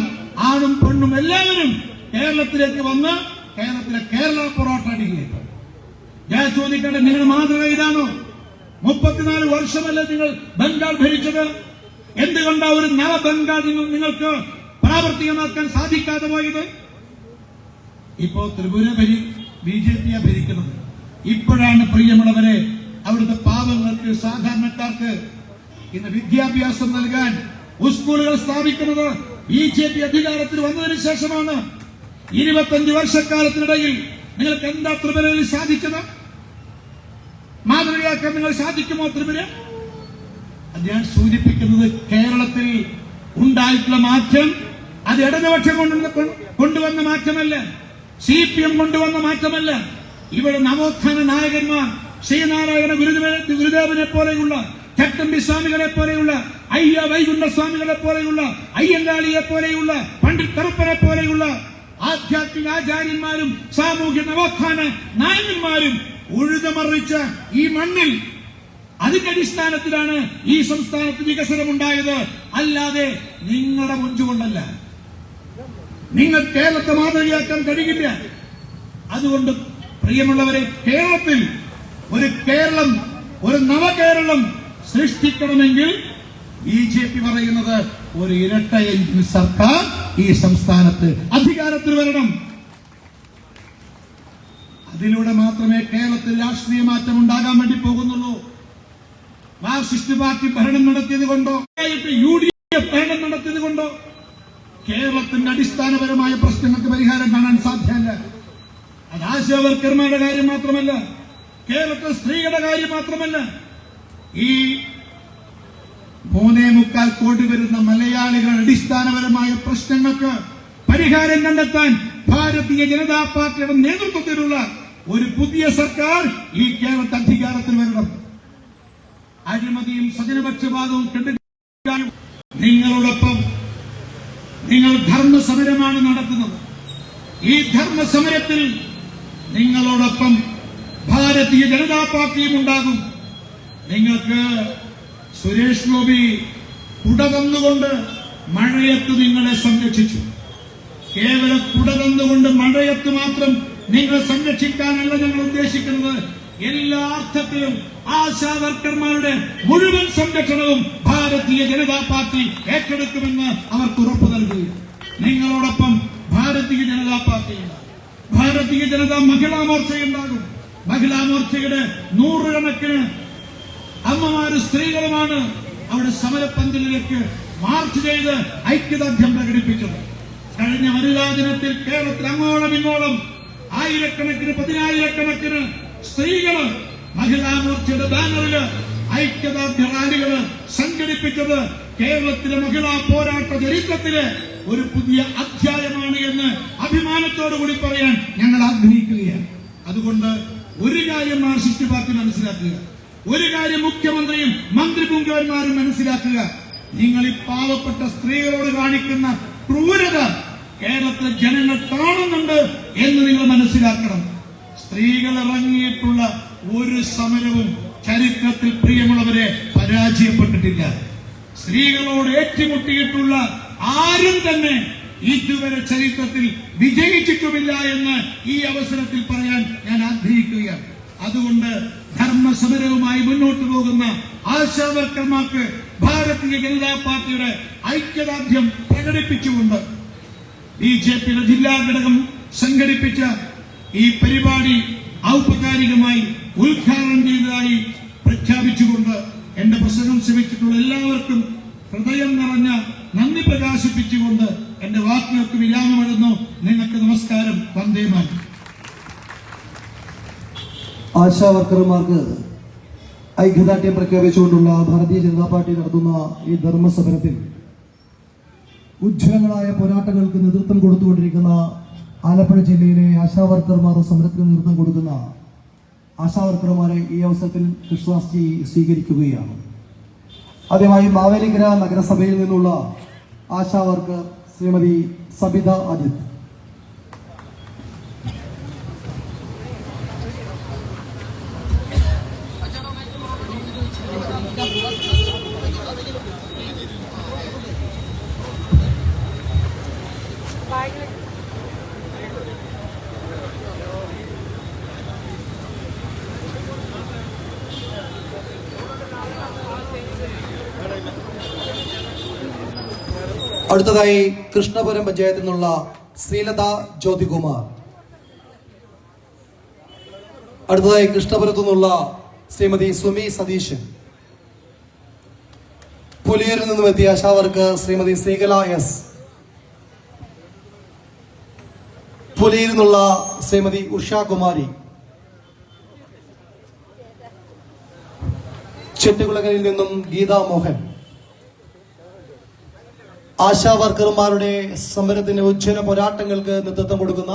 ആണും പെണ്ണും എല്ലാവരും കേരളത്തിലേക്ക് വന്ന് കേരളത്തിലെ കേരള പൊറോട്ട അടിക്കുകയാണ്. ഞാൻ ചോദിക്കട്ടെ, നിങ്ങളുടെ മാതൃക ഇതാണോ? 34 വർഷമല്ലേ നിങ്ങൾ ബംഗാൾ ഭരിച്ചത്? എന്തുകൊണ്ടാ ഒരു നവ ബംഗാൾ നിങ്ങൾക്ക് പ്രാവർത്തികമാക്കാൻ സാധിക്കാതെ പോയത്? ഇപ്പോ ത്രിപുര BJP ഭരിക്കുന്നത്. ഇപ്പോഴാണ് പ്രിയമുള്ളവരെ അവിടുത്തെ പാവങ്ങൾക്ക്, സാധാരണക്കാർക്ക് ഇന്ന് വിദ്യാഭ്യാസം നൽകാൻ സ്കൂളുകൾ സ്ഥാപിക്കുന്നത് BJP അധികാരത്തിൽ വന്നതിന് ശേഷമാണ്. 25 വർഷക്കാലത്തിനിടയിൽ നിങ്ങൾക്ക് എന്താ ത്രിപുരയിൽ സാധിച്ചത്? മാതൃകയാക്കാൻ നിങ്ങൾ സാധിക്കുമോ ത്രിപുര? ഞാൻ സൂചിപ്പിക്കുന്നത് കേരളത്തിൽ ഉണ്ടായിട്ടുള്ള മാറ്റം അത് ഇടതുപക്ഷം കൊണ്ടുവന്ന മാറ്റമല്ല, CPM കൊണ്ടുവന്ന മാറ്റമല്ല. ഇവിടെ നവോത്ഥാന നായകന്മാർ ശ്രീനാരായണ ഗുരുദേവനെ പോലെയുള്ള, ചട്ടമ്പി സ്വാമികളെ പോലെയുള്ള, അയ്യ വൈകുണ്ഠ സ്വാമികളെ പോലെയുള്ള, അയ്യങ്കാളിയെ പോലെയുള്ള, പണ്ഡിറ്റ് കറുപ്പനെ പോലെയുള്ള ആധ്യാത്മിക ആചാര്യന്മാരും സാമൂഹ്യ നവോത്ഥാന നായകന്മാരും ഉഴുതമറിച്ച ഈ മണ്ണിൽ അതിന്റെ അടിസ്ഥാനത്തിലാണ് ഈ സംസ്ഥാനത്ത് വികസനം ഉണ്ടായത്. അല്ലാതെ നിങ്ങളുടെ മുഞ്ചുകൊണ്ടല്ല. നിങ്ങൾ കേരളത്തെ മാതൃകയാക്കാൻ കഴിയില്ല. അതുകൊണ്ട് പ്രിയമുള്ളവരെ, കേരളത്തിൽ ഒരു കേരളം, ഒരു നവകേരളം സൃഷ്ടിക്കണമെങ്കിൽ BJP പറയുന്നത് ഒരു ഇരട്ട എഞ്ചിൻ സർക്കാർ ഈ സംസ്ഥാനത്ത് അധികാരത്തിൽ വരണം. അതിലൂടെ മാത്രമേ കേരളത്തിൽ രാഷ്ട്രീയ മാറ്റം ഉണ്ടാകാൻ വേണ്ടി പോകുന്നുള്ളൂ. മാർക്സിസ്റ്റ് പാർട്ടി ഭരണം നടത്തിയത് കൊണ്ടോ UDF ഭരണം നടത്തിയത് കൊണ്ടോ കേരളത്തിന്റെ അടിസ്ഥാനപരമായ പ്രശ്നങ്ങൾക്ക് പരിഹാരം കാണാൻ സാധ്യമല്ല. അത് ആശാവർക്കർമാരുടെ കാര്യം മാത്രമല്ല, കേരളത്തിലെ സ്ത്രീകളുടെ കാര്യം മാത്രമല്ല, ഈ 3.25 കോടി വരുന്ന മലയാളികളുടെ അടിസ്ഥാനപരമായ പ്രശ്നങ്ങൾക്ക് പരിഹാരം കണ്ടെത്താൻ ഭാരതീയ ജനതാ പാർട്ടിയുടെ നേതൃത്വത്തിലുള്ള ഒരു പുതിയ സർക്കാർ ഈ കേരളത്തിൽ അധികാരത്തിൽ വരണം. അഴിമതിയും സ്വജനപക്ഷപാതവും കെട്ടിക്കാൻ നിങ്ങളോടൊപ്പം നിങ്ങൾ ധർമ്മസമരമാണ് നടത്തുന്നത്. ഈ ധർമ്മസമരത്തിൽ നിങ്ങളോടൊപ്പം ഭാരതീയ ജനതാ പാർട്ടിയും ഉണ്ടാകും. നിങ്ങൾക്ക് സുരേഷ് ഗോപി കുട തന്നുകൊണ്ട് മഴയത്ത് നിങ്ങളെ സംരക്ഷിച്ചു. കേവലം കുട തന്നുകൊണ്ട് മഴയത്ത് മാത്രം നിങ്ങളെ സംരക്ഷിക്കാനല്ല ഞങ്ങൾ ഉദ്ദേശിക്കുന്നത്. എല്ലാ അർത്ഥത്തിലും ആശാവർക്കർമാരുടെ മുഴുവൻ സംരക്ഷണവും ഭാരതീയ ജനതാ പാർട്ടി ഏറ്റെടുക്കുമെന്ന് അവർക്ക് ഉറപ്പു നൽകുക. നിങ്ങളോടൊപ്പം ഭാരതീയ ജനതാ പാർട്ടിയുണ്ട്. ഭാരതീയ ജനതാ മഹിളാ മോർച്ചയുണ്ടാകും. മഹിളാ മോർച്ചയുടെ 100 കണക്കിന് അമ്മമാരും സ്ത്രീകളുമാണ് അവിടെ സമരപ്പന്തലിലേക്ക് മാർച്ച് ചെയ്ത് ഐക്യദാർഢ്യം പ്രകടിപ്പിച്ചത്. കഴിഞ്ഞ വനിതാ ദിനത്തിൽ കേരളത്തിൽ അങ്ങോളം ഇങ്ങോളം ആയിരക്കണക്കിന് 10,000-കണക്കിന് സ്ത്രീകള് മഹിളാ മോർച്ചയുടെ ബാനറില് ഐക്യദാർഢ്യ റാലികള് സംഘടിപ്പിച്ചത് കേരളത്തിലെ മഹിളാ പോരാട്ട ചരിത്രത്തിലെ ഒരു പുതിയ അധ്യായമാണ് എന്ന് അഭിമാനത്തോടുകൂടി പറയാൻ ഞങ്ങൾ ആഗ്രഹിക്കുകയാണ്. അതുകൊണ്ട് ഒരു കാര്യം മാർക്സിസ്റ്റ് പാർട്ടി മനസ്സിലാക്കുക, ഒരു കാര്യം മുഖ്യമന്ത്രിയും മന്ത്രിപുങ്കന്മാരും മനസ്സിലാക്കുക. നിങ്ങൾ ഈ പാവപ്പെട്ട സ്ത്രീകളോട് കാണിക്കുന്ന ക്രൂരത കേരളത്തിലെ ജനങ്ങൾ കാണുന്നുണ്ട് എന്ന് നിങ്ങൾ മനസ്സിലാക്കണം. സ്ത്രീകൾ ഇറങ്ങിയിട്ടുള്ള ഒരു സമരവും ചരിത്രത്തിൽ പ്രിയമുള്ളവരെ പരാജയപ്പെട്ടിട്ടില്ല. സ്ത്രീകളോട് ഏറ്റുമുട്ടിയിട്ടുള്ള ആരും തന്നെ ഇതുവരെ ചരിത്രത്തിൽ വിജയിച്ചിട്ടുമില്ല എന്ന് ഈ അവസരത്തിൽ പറയാൻ ഞാൻ ആഗ്രഹിക്കുകയാണ്. അതുകൊണ്ട് ധർമ്മസമരവുമായി മുന്നോട്ട് പോകുന്ന ആശാവർക്കർമാർക്ക് ഭാരതീയ ജനതാ പാർട്ടിയുടെ ഐക്യദാർഢ്യം പ്രകടിപ്പിച്ചുകൊണ്ട് ബിജെപിയുടെ ജില്ലാ ഘടകം സംഘടിപ്പിച്ച ഈ പരിപാടി ഔപചാരികമായി ഉദ്ഘാടനം ചെയ്തതായി പ്രഖ്യാപിച്ചുകൊണ്ട് എന്റെ പ്രസംഗം ശ്രമിച്ചിട്ടുള്ള എല്ലാവർക്കും ഹൃദയം നിറഞ്ഞ നന്ദി പ്രകാശിപ്പിച്ചുകൊണ്ട് എന്റെ വാക്കുകൾക്ക് വിരാമമിടുന്നു. നിങ്ങൾക്ക് നമസ്കാരം. വന്ദേ മാതരം. ആശാ വർക്കർമാർക്ക് ഐക്യദാർഢ്യം പ്രഖ്യാപിച്ചുകൊണ്ടുള്ള ഭാരതീയ ജനതാ പാർട്ടി നടത്തുന്ന ഈ ധർമ്മസമരത്തിൽ ഉജ്ജ്വലങ്ങളായ പോരാട്ടങ്ങൾക്ക് നേതൃത്വം കൊടുത്തുകൊണ്ടിരിക്കുന്ന ആലപ്പുഴ ജില്ലയിലെ ആശാ വർക്കർമാർ സമരത്തിന് നേതൃത്വം കൊടുക്കുന്ന ആശാ വർക്കർമാരെ ഈ അവസരത്തിൽ കൃഷ്ണദാസ്ജി സ്വീകരിക്കുകയാണ്. ആദ്യമായി മാവേലിക്കര നഗരസഭയിൽ നിന്നുള്ള ആശാ വർക്കർ ശ്രീമതി സബിത അജിത്. അടുത്തതായി കൃഷ്ണപുരം പഞ്ചായത്തിൽ നിന്നുള്ള ശ്രീലത ജ്യോതികുമാർ. അടുത്തതായി കൃഷ്ണപുരത്തു നിന്നുള്ള ശ്രീമതി സുമി സതീശൻ. പുലിയൂരിൽ നിന്നും എത്തിയ ആശാവർക്ക് ശ്രീമതി ശ്രീകല എസ്. പുലിയൂരിൽ നിന്നുള്ള ശ്രീമതി ഉഷാകുമാരി. ചെട്ടികുളങ്ങരയിൽ നിന്നും ഗീതാ മോഹൻ. ആശാ വർക്കർമാരുടെ സമരത്തിന് ഉജ്ജ്വല പോരാട്ടങ്ങൾക്ക് നേതൃത്വം കൊടുക്കുന്ന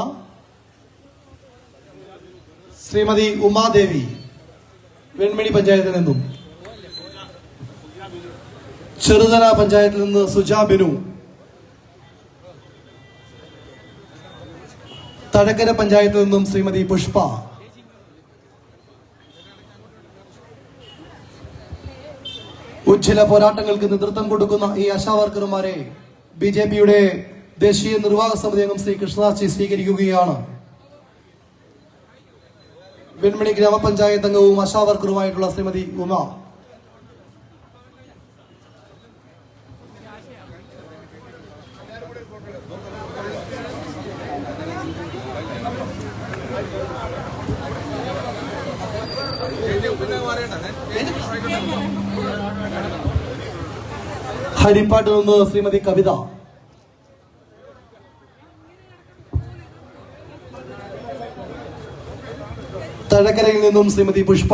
ശ്രീമതി ഉമാദേവി വെൺമണി പഞ്ചായത്തിൽ നിന്നും. ചെറുതല പഞ്ചായത്തിൽ നിന്ന് സുജാ ബിനു. തഴക്കര പഞ്ചായത്തിൽ നിന്നും ശ്രീമതി പുഷ്പ. ഉജ്ജ്വല പോരാട്ടങ്ങൾക്ക് നേതൃത്വം കൊടുക്കുന്ന ഈ ആശാ വർക്കർമാരെ ബിജെപിയുടെ ദേശീയ നിർവാഹക സമിതി അംഗം ശ്രീ കൃഷ്ണദാസ്ജി സ്വീകരിക്കുകയാണ്. വെൺമണി ഗ്രാമപഞ്ചായത്ത് അംഗവും ആശാ വർക്കറുമായിട്ടുള്ള ശ്രീമതി ഉമ. ഹരിപ്പാട്ട് നിന്ന് ശ്രീമതി കവിത. തഴക്കരയിൽ നിന്നും ശ്രീമതി പുഷ്പ.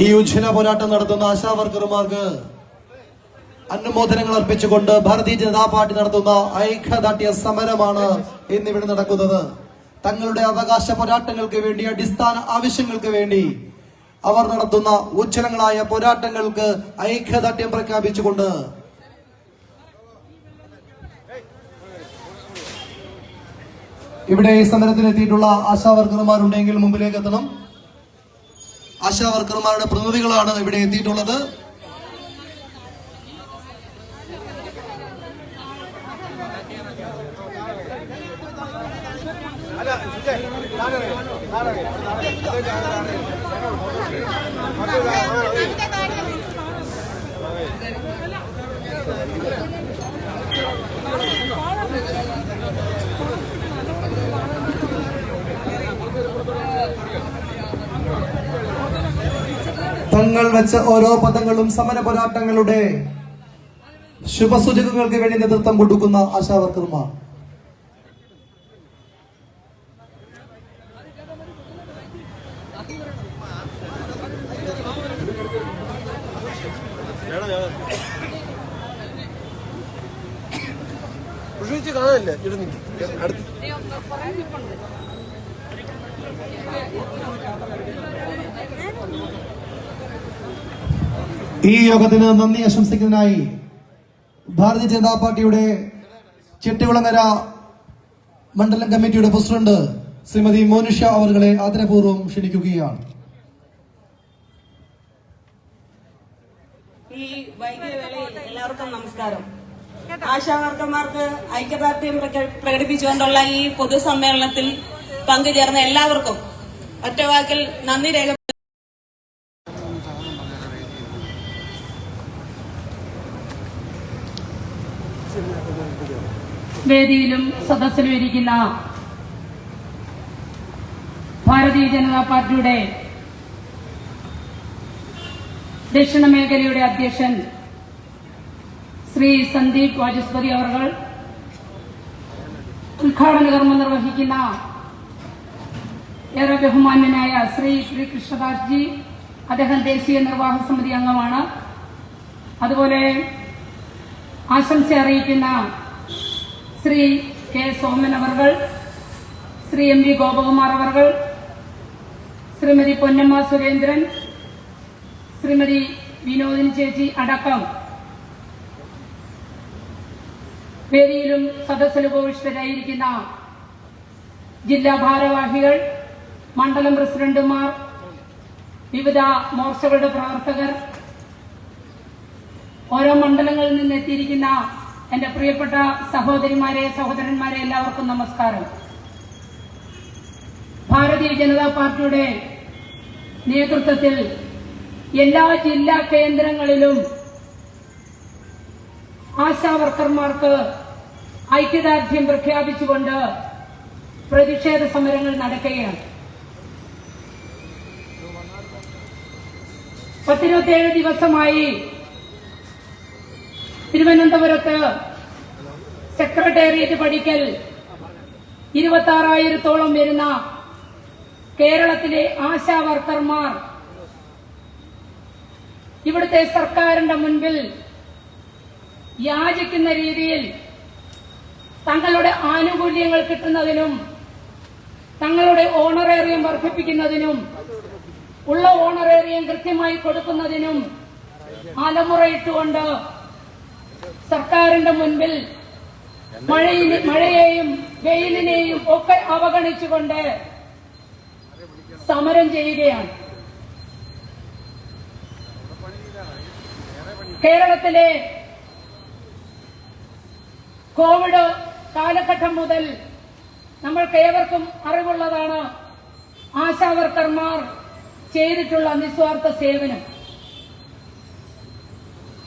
ഈ ഉജ്ജ്വല പോരാട്ടം നടത്തുന്ന ആശാവർക്കർമാർക്ക് അനുമോദനങ്ങൾ അർപ്പിച്ചുകൊണ്ട് ഭാരതീയ ജനതാ പാർട്ടി നടത്തുന്ന ഐക്യദാർഢ്യ സമരമാണ് ഇന്നിവിടെ നടക്കുന്നത്. തങ്ങളുടെ അവകാശ പോരാട്ടങ്ങൾക്ക് വേണ്ടി, അടിസ്ഥാന ആവശ്യങ്ങൾക്ക് വേണ്ടി അവർ നടത്തുന്ന ഉജ്ജ്വലങ്ങളായ പോരാട്ടങ്ങൾക്ക് ഐക്യദാർഢ്യം പ്രഖ്യാപിച്ചുകൊണ്ട് ഇവിടെ ഈ സമരത്തിലെത്തിയിട്ടുള്ള ആശാവർക്കർമാരുണ്ടെങ്കിൽ മുമ്പിലേക്ക് എത്തണം. ആശാവർക്കർമാരുടെ പ്രതിനിധികളാണ് ഇവിടെ എത്തിയിട്ടുള്ളത്. തങ്ങൾ വെച്ച ഓരോ പദങ്ങളും സമര പോരാട്ടങ്ങളുടെ ശുഭസൂചകങ്ങൾക്ക് വേണ്ടി നേതൃത്വം കൊടുക്കുന്ന ആശാവർക്കർമാർ. കാണാനില്ല ഇടുന്നു അടുത്ത് ഈ യോഗത്തിന് നന്ദി ആശംസിക്കുന്നതിനായി ഭാരതീയ ജനതാ പാർട്ടിയുടെ ചെട്ടികുളങ്ങര മണ്ഡലം കമ്മിറ്റിയുടെ പ്രസിഡന്റ് ശ്രീമതി മോനിഷ അവരുടെ ആദരപൂർവ്വം ക്ഷണിക്കുകയാണ്. ഈ വൈകിയ വേളയിൽ എല്ലാവർക്കും നമസ്കാരം. ആശാവർക്കർമാർക്ക് ഐക്യദാർഢ്യം പ്രകടിപ്പിച്ചുകൊണ്ടുള്ള ഈ പൊതുസമ്മേളനത്തിൽ പങ്കുചേർന്ന എല്ലാവർക്കും ഒറ്റവാക്കിൽ നന്ദി രേഖപ്പെടുത്തുന്നു. വേദിയിലും സദസ്സിലും ഇരിക്കുന്ന ഭാരതീയ ജനതാ പാർട്ടിയുടെ ദക്ഷിണ മേഖലയുടെ അധ്യക്ഷൻ ശ്രീ സന്ദീപ് വാചസ്പതി അവർ, ഉദ്ഘാടന കർമ്മം നിർവഹിക്കുന്ന ഏറെ ബഹുമാന്യനായ ശ്രീ കൃഷ്ണദാസ് ജി, അദ്ദേഹം ദേശീയ നിർവാഹക സമിതി അംഗമാണ്. അതുപോലെ ആശംസ അറിയിക്കുന്ന ശ്രീ കെ സോമൻ അവർ, ശ്രീ എം വി ഗോപകുമാർ അവർ, ശ്രീമതി പൊന്നമ്മ സുരേന്ദ്രൻ, ശ്രീമതി വിനോദിനി ചേച്ചി അടക്കം വേദിയിലും സദസ്സിലും ഉപവിഷ്ടരായിരിക്കുന്ന ജില്ലാ ഭാരവാഹികൾ, മണ്ഡലം പ്രസിഡന്റുമാർ, വിവിധ മോർച്ചകളുടെ പ്രവർത്തകർ, ഓരോ മണ്ഡലങ്ങളിൽ നിന്ന് എത്തിയിരിക്കുന്ന എന്റെ പ്രിയപ്പെട്ട സഹോദരിമാരെ, സഹോദരന്മാരെ, എല്ലാവർക്കും നമസ്കാരം. ഭാരതീയ ജനതാ പാർട്ടിയുടെ നേതൃത്വത്തിൽ എല്ലാ ജില്ലാ കേന്ദ്രങ്ങളിലും ആശാവർക്കർമാർക്ക് ഐക്യദാർഢ്യം പ്രഖ്യാപിച്ചുകൊണ്ട് പ്രതിഷേധ സമരങ്ങൾ നടക്കുകയാണ്. 27 ദിവസമായി തിരുവനന്തപുരത്ത് സെക്രട്ടേറിയറ്റ് പടിക്കൽ 26,000-ഓളം വരുന്ന കേരളത്തിലെ ആശാവർക്കർമാർ ഇവിടുത്തെ സർക്കാരിന്റെ മുൻപിൽ യാചിക്കുന്ന രീതിയിൽ തങ്ങളുടെ ആനുകൂല്യങ്ങൾ കിട്ടുന്നതിനും തങ്ങളുടെ ഓണറേറിയം വർദ്ധിപ്പിക്കുന്നതിനും ഉള്ള ഓണറേറിയം കൃത്യമായി കൊടുക്കുന്നതിനും അലമുറയിട്ടുകൊണ്ട് സർക്കാരിന്റെ മുൻപിൽ മഴയെയും വെയിലിനെയും ഒക്കെ അവഗണിച്ചുകൊണ്ട് സമരം ചെയ്യുകയാണ്. കേരളത്തിലെ കോവിഡ് കാലഘട്ടം മുതൽ നമ്മൾക്കേവർക്കും അറിവുള്ളതാണ് ആശാവർക്കർമാർ ചെയ്തിട്ടുള്ള നിസ്വാർത്ഥ സേവനം.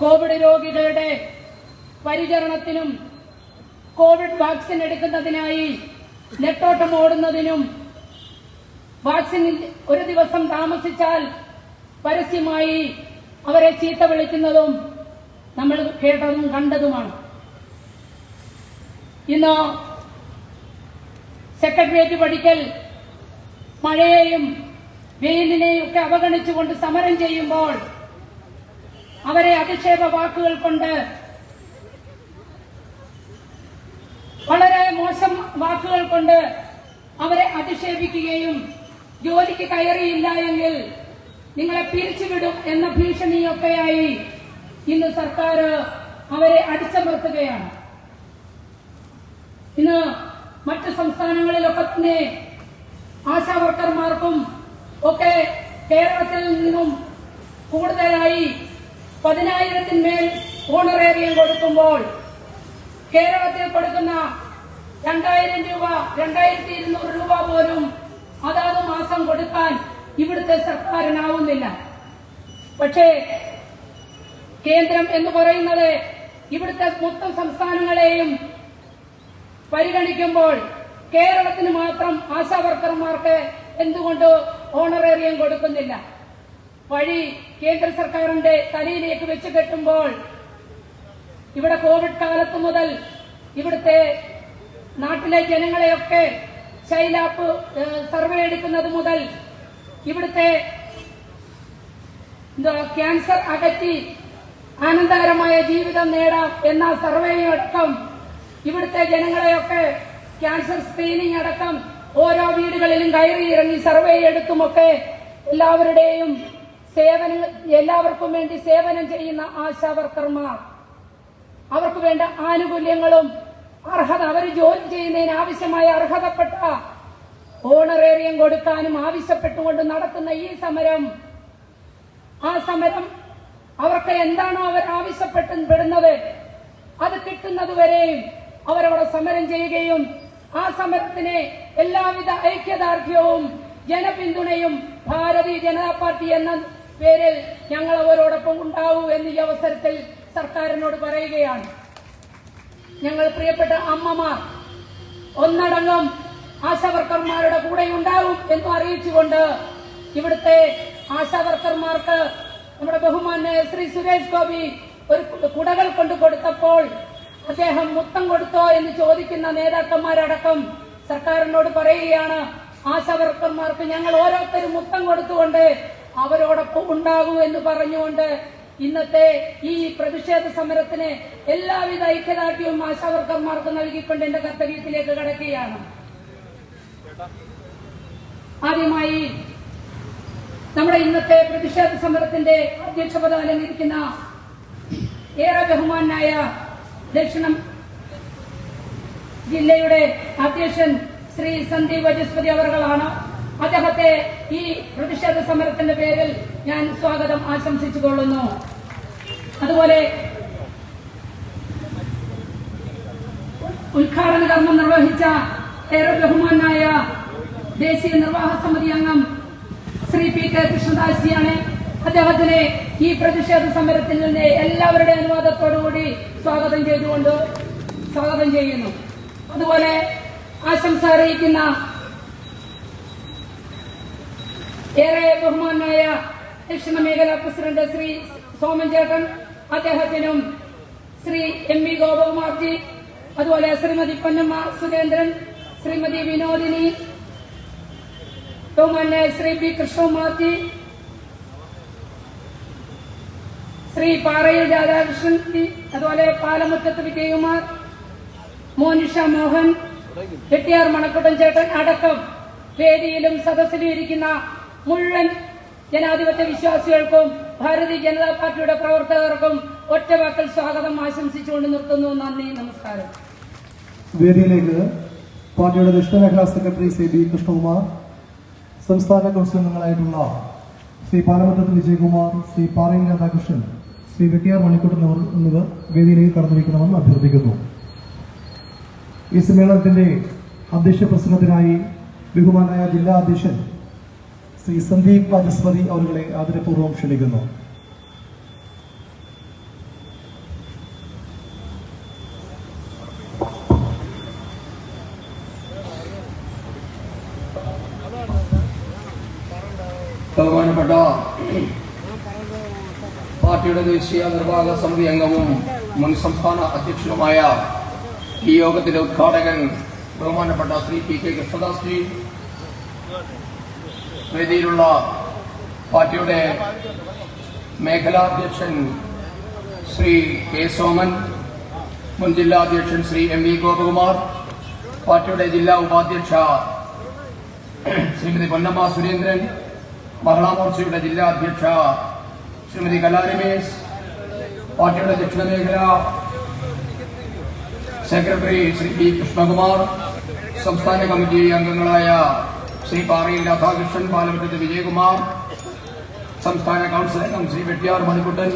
കോവിഡ് രോഗികളുടെ പരിചരണത്തിനും കോവിഡ് വാക്സിൻ എടുക്കുന്നതിനായി നെട്ടോട്ടം ഓടുന്നതിനും വാക്സിൻ ഒരു ദിവസം താമസിച്ചാൽ പരസ്യമായി അവരെ ചീത്ത വിളിക്കുന്നതും നമ്മൾ കേട്ടതും കണ്ടതുമാണ്. ഇന്ന് സെക്രട്ടേറിയറ്റ് പഠിക്കൽ മഴയെയും വെയിലിനെയും ഒക്കെ അവഗണിച്ചുകൊണ്ട് സമരം ചെയ്യുമ്പോൾ അവരെ അധിക്ഷേപ വാക്കുകൾ കൊണ്ട്, വളരെ മോശം വാക്കുകൾ കൊണ്ട് അവരെ അധിക്ഷേപിക്കുകയും ജോലിക്ക് കയറിയില്ല എങ്കിൽ നിങ്ങളെ പിരിച്ചുവിടും എന്ന ഭീഷണിയൊക്കെയായി ഇന്ന് സർക്കാർ അവരെ അടിച്ചമർത്തുകയാണ്. ഇന്ന് മറ്റ് സംസ്ഥാനങ്ങളിലൊക്കെ തന്നെ ആശാവർക്കർമാർക്കും ഒക്കെ കേരളത്തിൽ നിന്നും കൂടുതലായി 10,000-ന്മേൽ ഓണറേറിയം കൊടുക്കുമ്പോൾ കേരളത്തിൽ കൊടുക്കുന്ന 2,000 രൂപ, 2,200 രൂപ പോലും അതാത് മാസം കൊടുക്കാൻ ഇവിടുത്തെ സർക്കാരിനാവുന്നില്ല. പക്ഷേ കേന്ദ്രം എന്ന് പറയുന്നത് ഇവിടുത്തെ മൊത്തം സംസ്ഥാനങ്ങളെയും പരിഗണിക്കുമ്പോൾ കേരളത്തിന് മാത്രം ആശാവർക്കർമാർക്ക് എന്തുകൊണ്ട് ഓണറേറിയം കൊടുക്കുന്നില്ല? വഴി കേന്ദ്ര സർക്കാരിന്റെ തലയിലേക്ക് വെച്ച് കെട്ടുമ്പോൾ ഇവിടെ കോവിഡ് കാലത്ത് മുതൽ ഇവിടുത്തെ നാട്ടിലെ ജനങ്ങളെയൊക്കെ ശൈലാപ്പ് സർവേ എടുക്കുന്നത് മുതൽ ഇവിടുത്തെ ക്യാൻസർ അകറ്റി ആനന്ദകരമായ ജീവിതം നേടാം എന്ന സർവേയടക്കം ഇവിടുത്തെ ജനങ്ങളെയൊക്കെ ക്യാൻസർ സ്ക്രീനിംഗ് അടക്കം ഓരോ വീടുകളിലും കയറിയിറങ്ങി സർവേ എടുത്തുമൊക്കെ എല്ലാവരുടെയും എല്ലാവർക്കും വേണ്ടി സേവനം ചെയ്യുന്ന ആശാവർക്കർമാർ അവർക്ക് വേണ്ട ആനുകൂല്യങ്ങളും അർഹത, അവർ ജോലി ചെയ്യുന്നതിന് ആവശ്യമായ അർഹതപ്പെട്ട ഓണറേറിയം കൊടുക്കാനും ആവശ്യപ്പെട്ടുകൊണ്ട് നടത്തുന്ന ഈ സമരം, ആ സമരം അവർക്ക് എന്താണോ അവർ ആവശ്യപ്പെടുന്നത് അത് കിട്ടുന്നതുവരെയും അവരവിടെ സമരം ചെയ്യുകയും ആ സമരത്തിന് എല്ലാവിധ ഐക്യദാർഢ്യവും ജനപിന്തുണയും ഭാരതീയ ജനതാ പാർട്ടി എന്ന പേരിൽ ഞങ്ങൾ അവരോടൊപ്പം ഉണ്ടാവൂ എന്ന് ഈ അവസരത്തിൽ സർക്കാരിനോട് പറയുകയാണ്. ഞങ്ങൾ പ്രിയപ്പെട്ട അമ്മമാർ ഒന്നടങ്കം ആശാവർക്കർമാരുടെ കൂടെ ഉണ്ടാവും എന്ന് അറിയിച്ചുകൊണ്ട് ഇവിടുത്തെ ആശാവർക്കർമാർക്ക് നമ്മുടെ ബഹുമാന്യ ശ്രീ സുരേഷ് ഗോപി ഒരു കുടകൾ കൊണ്ട് കൊടുത്തപ്പോൾ അദ്ദേഹം മുത്തം കൊടുത്തോ എന്ന് ചോദിക്കുന്ന നേതാക്കന്മാരടക്കം സർക്കാരിനോട് പറയുകയാണ്, ആശാവർക്കർമാർക്ക് ഞങ്ങൾ ഓരോരുത്തരും മുത്തം കൊടുത്തുകൊണ്ട് അവരോടൊപ്പം ഉണ്ടാകൂ എന്ന് പറഞ്ഞുകൊണ്ട് ഇന്നത്തെ ഈ പ്രതിഷേധ സമരത്തിന് എല്ലാവിധ ഐക്യദാർഢ്യവും ആശാവർക്കർമാർക്ക് നൽകിക്കൊണ്ട് എന്റെ കർത്തവ്യത്തിലേക്ക് കടക്കുകയാണ്. ആദ്യമായി നമ്മുടെ ഇന്നത്തെ പ്രതിഷേധ സമരത്തിന്റെ അധ്യക്ഷപദ അലങ്കരിക്കുന്ന ഏറെ ബഹുമാനായ ദക്ഷിണ ജില്ലയുടെ അധ്യക്ഷൻ ശ്രീ സന്ദീപ് വചസ്പതി അവർകളാണ്. അദ്ദേഹത്തെ ഈ പ്രതിഷേധ സമരത്തിന്റെ പേരിൽ ഞാൻ സ്വാഗതം ആശംസിച്ചുകൊള്ളുന്നു. അതുപോലെ ഉദ്ഘാടന കർമ്മം നിർവഹിച്ച ഏറെ ബഹുമാനായ ദേശീയ നിർവാഹക സമിതി അംഗം ശ്രീ പി കെ കൃഷ്ണദാസിയാണ്. അദ്ദേഹത്തിന് ഈ പ്രതിഷേധ സമരത്തിൽ നിന്ന് എല്ലാവരുടെ അനുവാദത്തോടുകൂടി സ്വാഗതം ചെയ്യുന്നു. അതുപോലെ ആശംസ അറിയിക്കുന്ന ഏറെ ബഹുമാനായ ദക്ഷിണ മേഖലാ പ്രസിഡന്റ് ശ്രീ സോമൻ ചേട്ടൻ, അദ്ദേഹത്തിനും ശ്രീ എം വി ഗോപകുമാർജി, അതുപോലെ ശ്രീമതി പൊന്നമ്മ സുരേന്ദ്രൻ, ശ്രീമതി വിനോദിനി, ബഹുമാന്യ ശ്രീ പി കൃഷ്ണകുമാർജി, ശ്രീ പാറയിൽ രാധാകൃഷ്ണൻ, അതുപോലെ പാലമുറ്റത്ത് വിജയകുമാർ, മോനിഷ മോഹൻ, വെട്ടിയാർ മണക്കുട്ടൻ ചേട്ടൻ അടക്കം വേദിയിലും സദസ്സിലും ഇരിക്കുന്ന മുഴുവൻ ജനാധിപത്യ വിശ്വാസികൾക്കും ഭാരതീയ ജനതാ പാർട്ടിയുടെ പ്രവർത്തകർക്കും ഒറ്റവാക്കൽ സ്വാഗതം ആശംസിച്ചുകൊണ്ട് നിർത്തുന്നു. നന്ദി, നമസ്കാരം. വേദിയിലേക്ക് പാർട്ടിയുടെ ദക്ഷിണ മേഖലാ സെക്രട്ടറി ശ്രീ ബി കൃഷ്ണകുമാർ, സംസ്ഥാന കൗൺസിൽ അംഗങ്ങളായിട്ടുള്ള ശ്രീ പാലമുറ്റത്ത് വിജയകുമാർ, ശ്രീ പാറയിൽ രാധാകൃഷ്ണൻ, ശ്രീ വെട്ടിയാർ മണിക്കൂട്ടൻ എന്നിവർ വേദിയിലേക്ക് കടന്നു വയ്ക്കണമെന്ന് അഭ്യർത്ഥിക്കുന്നു. ഈ സമ്മേളനത്തിന്റെ അധ്യക്ഷ പ്രസംഗത്തിനായി ബഹുമാനായ ജില്ലാ അധ്യക്ഷൻ ശ്രീ സന്ദീപ് വാചസ്പതി അവരുടെ ആദരപൂർവ്വം ക്ഷണിക്കുന്നു. ബഹുമാനപ്പെട്ട പാർട്ടിയുടെ ദേശീയ നിർവാഹക സമിതി അംഗവും മുൻ സംസ്ഥാന അധ്യക്ഷനുമായ ഈ യോഗത്തിന്റെ ഉദ്ഘാടകൻ ബഹുമാനപ്പെട്ട ശ്രീ പി കെ കൃഷ്ണദാസ് ജി, വേദിയിലുള്ള പാർട്ടിയുടെ മേഖലാധ്യക്ഷൻ ശ്രീ കെ സോമൻ, മുൻ ജില്ലാ അധ്യക്ഷൻ ശ്രീ എം വി ഗോപകുമാർ, പാർട്ടിയുടെ ജില്ലാ ഉപാധ്യക്ഷ ശ്രീമതി പൊന്നമ്മ സുരേന്ദ്രൻ, മഹിളാ മോർച്ചയുടെ ജില്ലാ അധ്യക്ഷ ശ്രീമതി കലാരമേശ്, പാർട്ടിയുടെ ദക്ഷിണ മേഖല സെക്രട്ടറി ശ്രീ പി കൃഷ്ണകുമാർ, സംസ്ഥാന കമ്മിറ്റി അംഗങ്ങളായ ശ്രീ പാറയിൽ രാധാകൃഷ്ണൻ, പാലമറ്റത്ത് വിജയകുമാർ, സംസ്ഥാന കൌൺസിൽ അംഗം ശ്രീ വെട്ടിയാർ മണിക്കുട്ടൻ,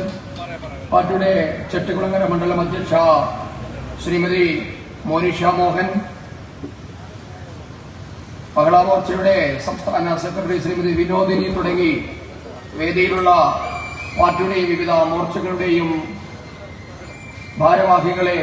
പാർട്ടിയുടെ ചെട്ടിക്കുളങ്ങര മണ്ഡലം അധ്യക്ഷ ശ്രീമതി മോനിഷ മോഹൻ, മഹിളാ മോർച്ചയുടെ സംസ്ഥാന സെക്രട്ടറി ശ്രീമതി വിനോദിനി തുടങ്ങി വേദിയിലുള്ള പാർട്ടിയുടെയും വിവിധ മോർച്ചകളുടെയും ഭാരവാഹികളെ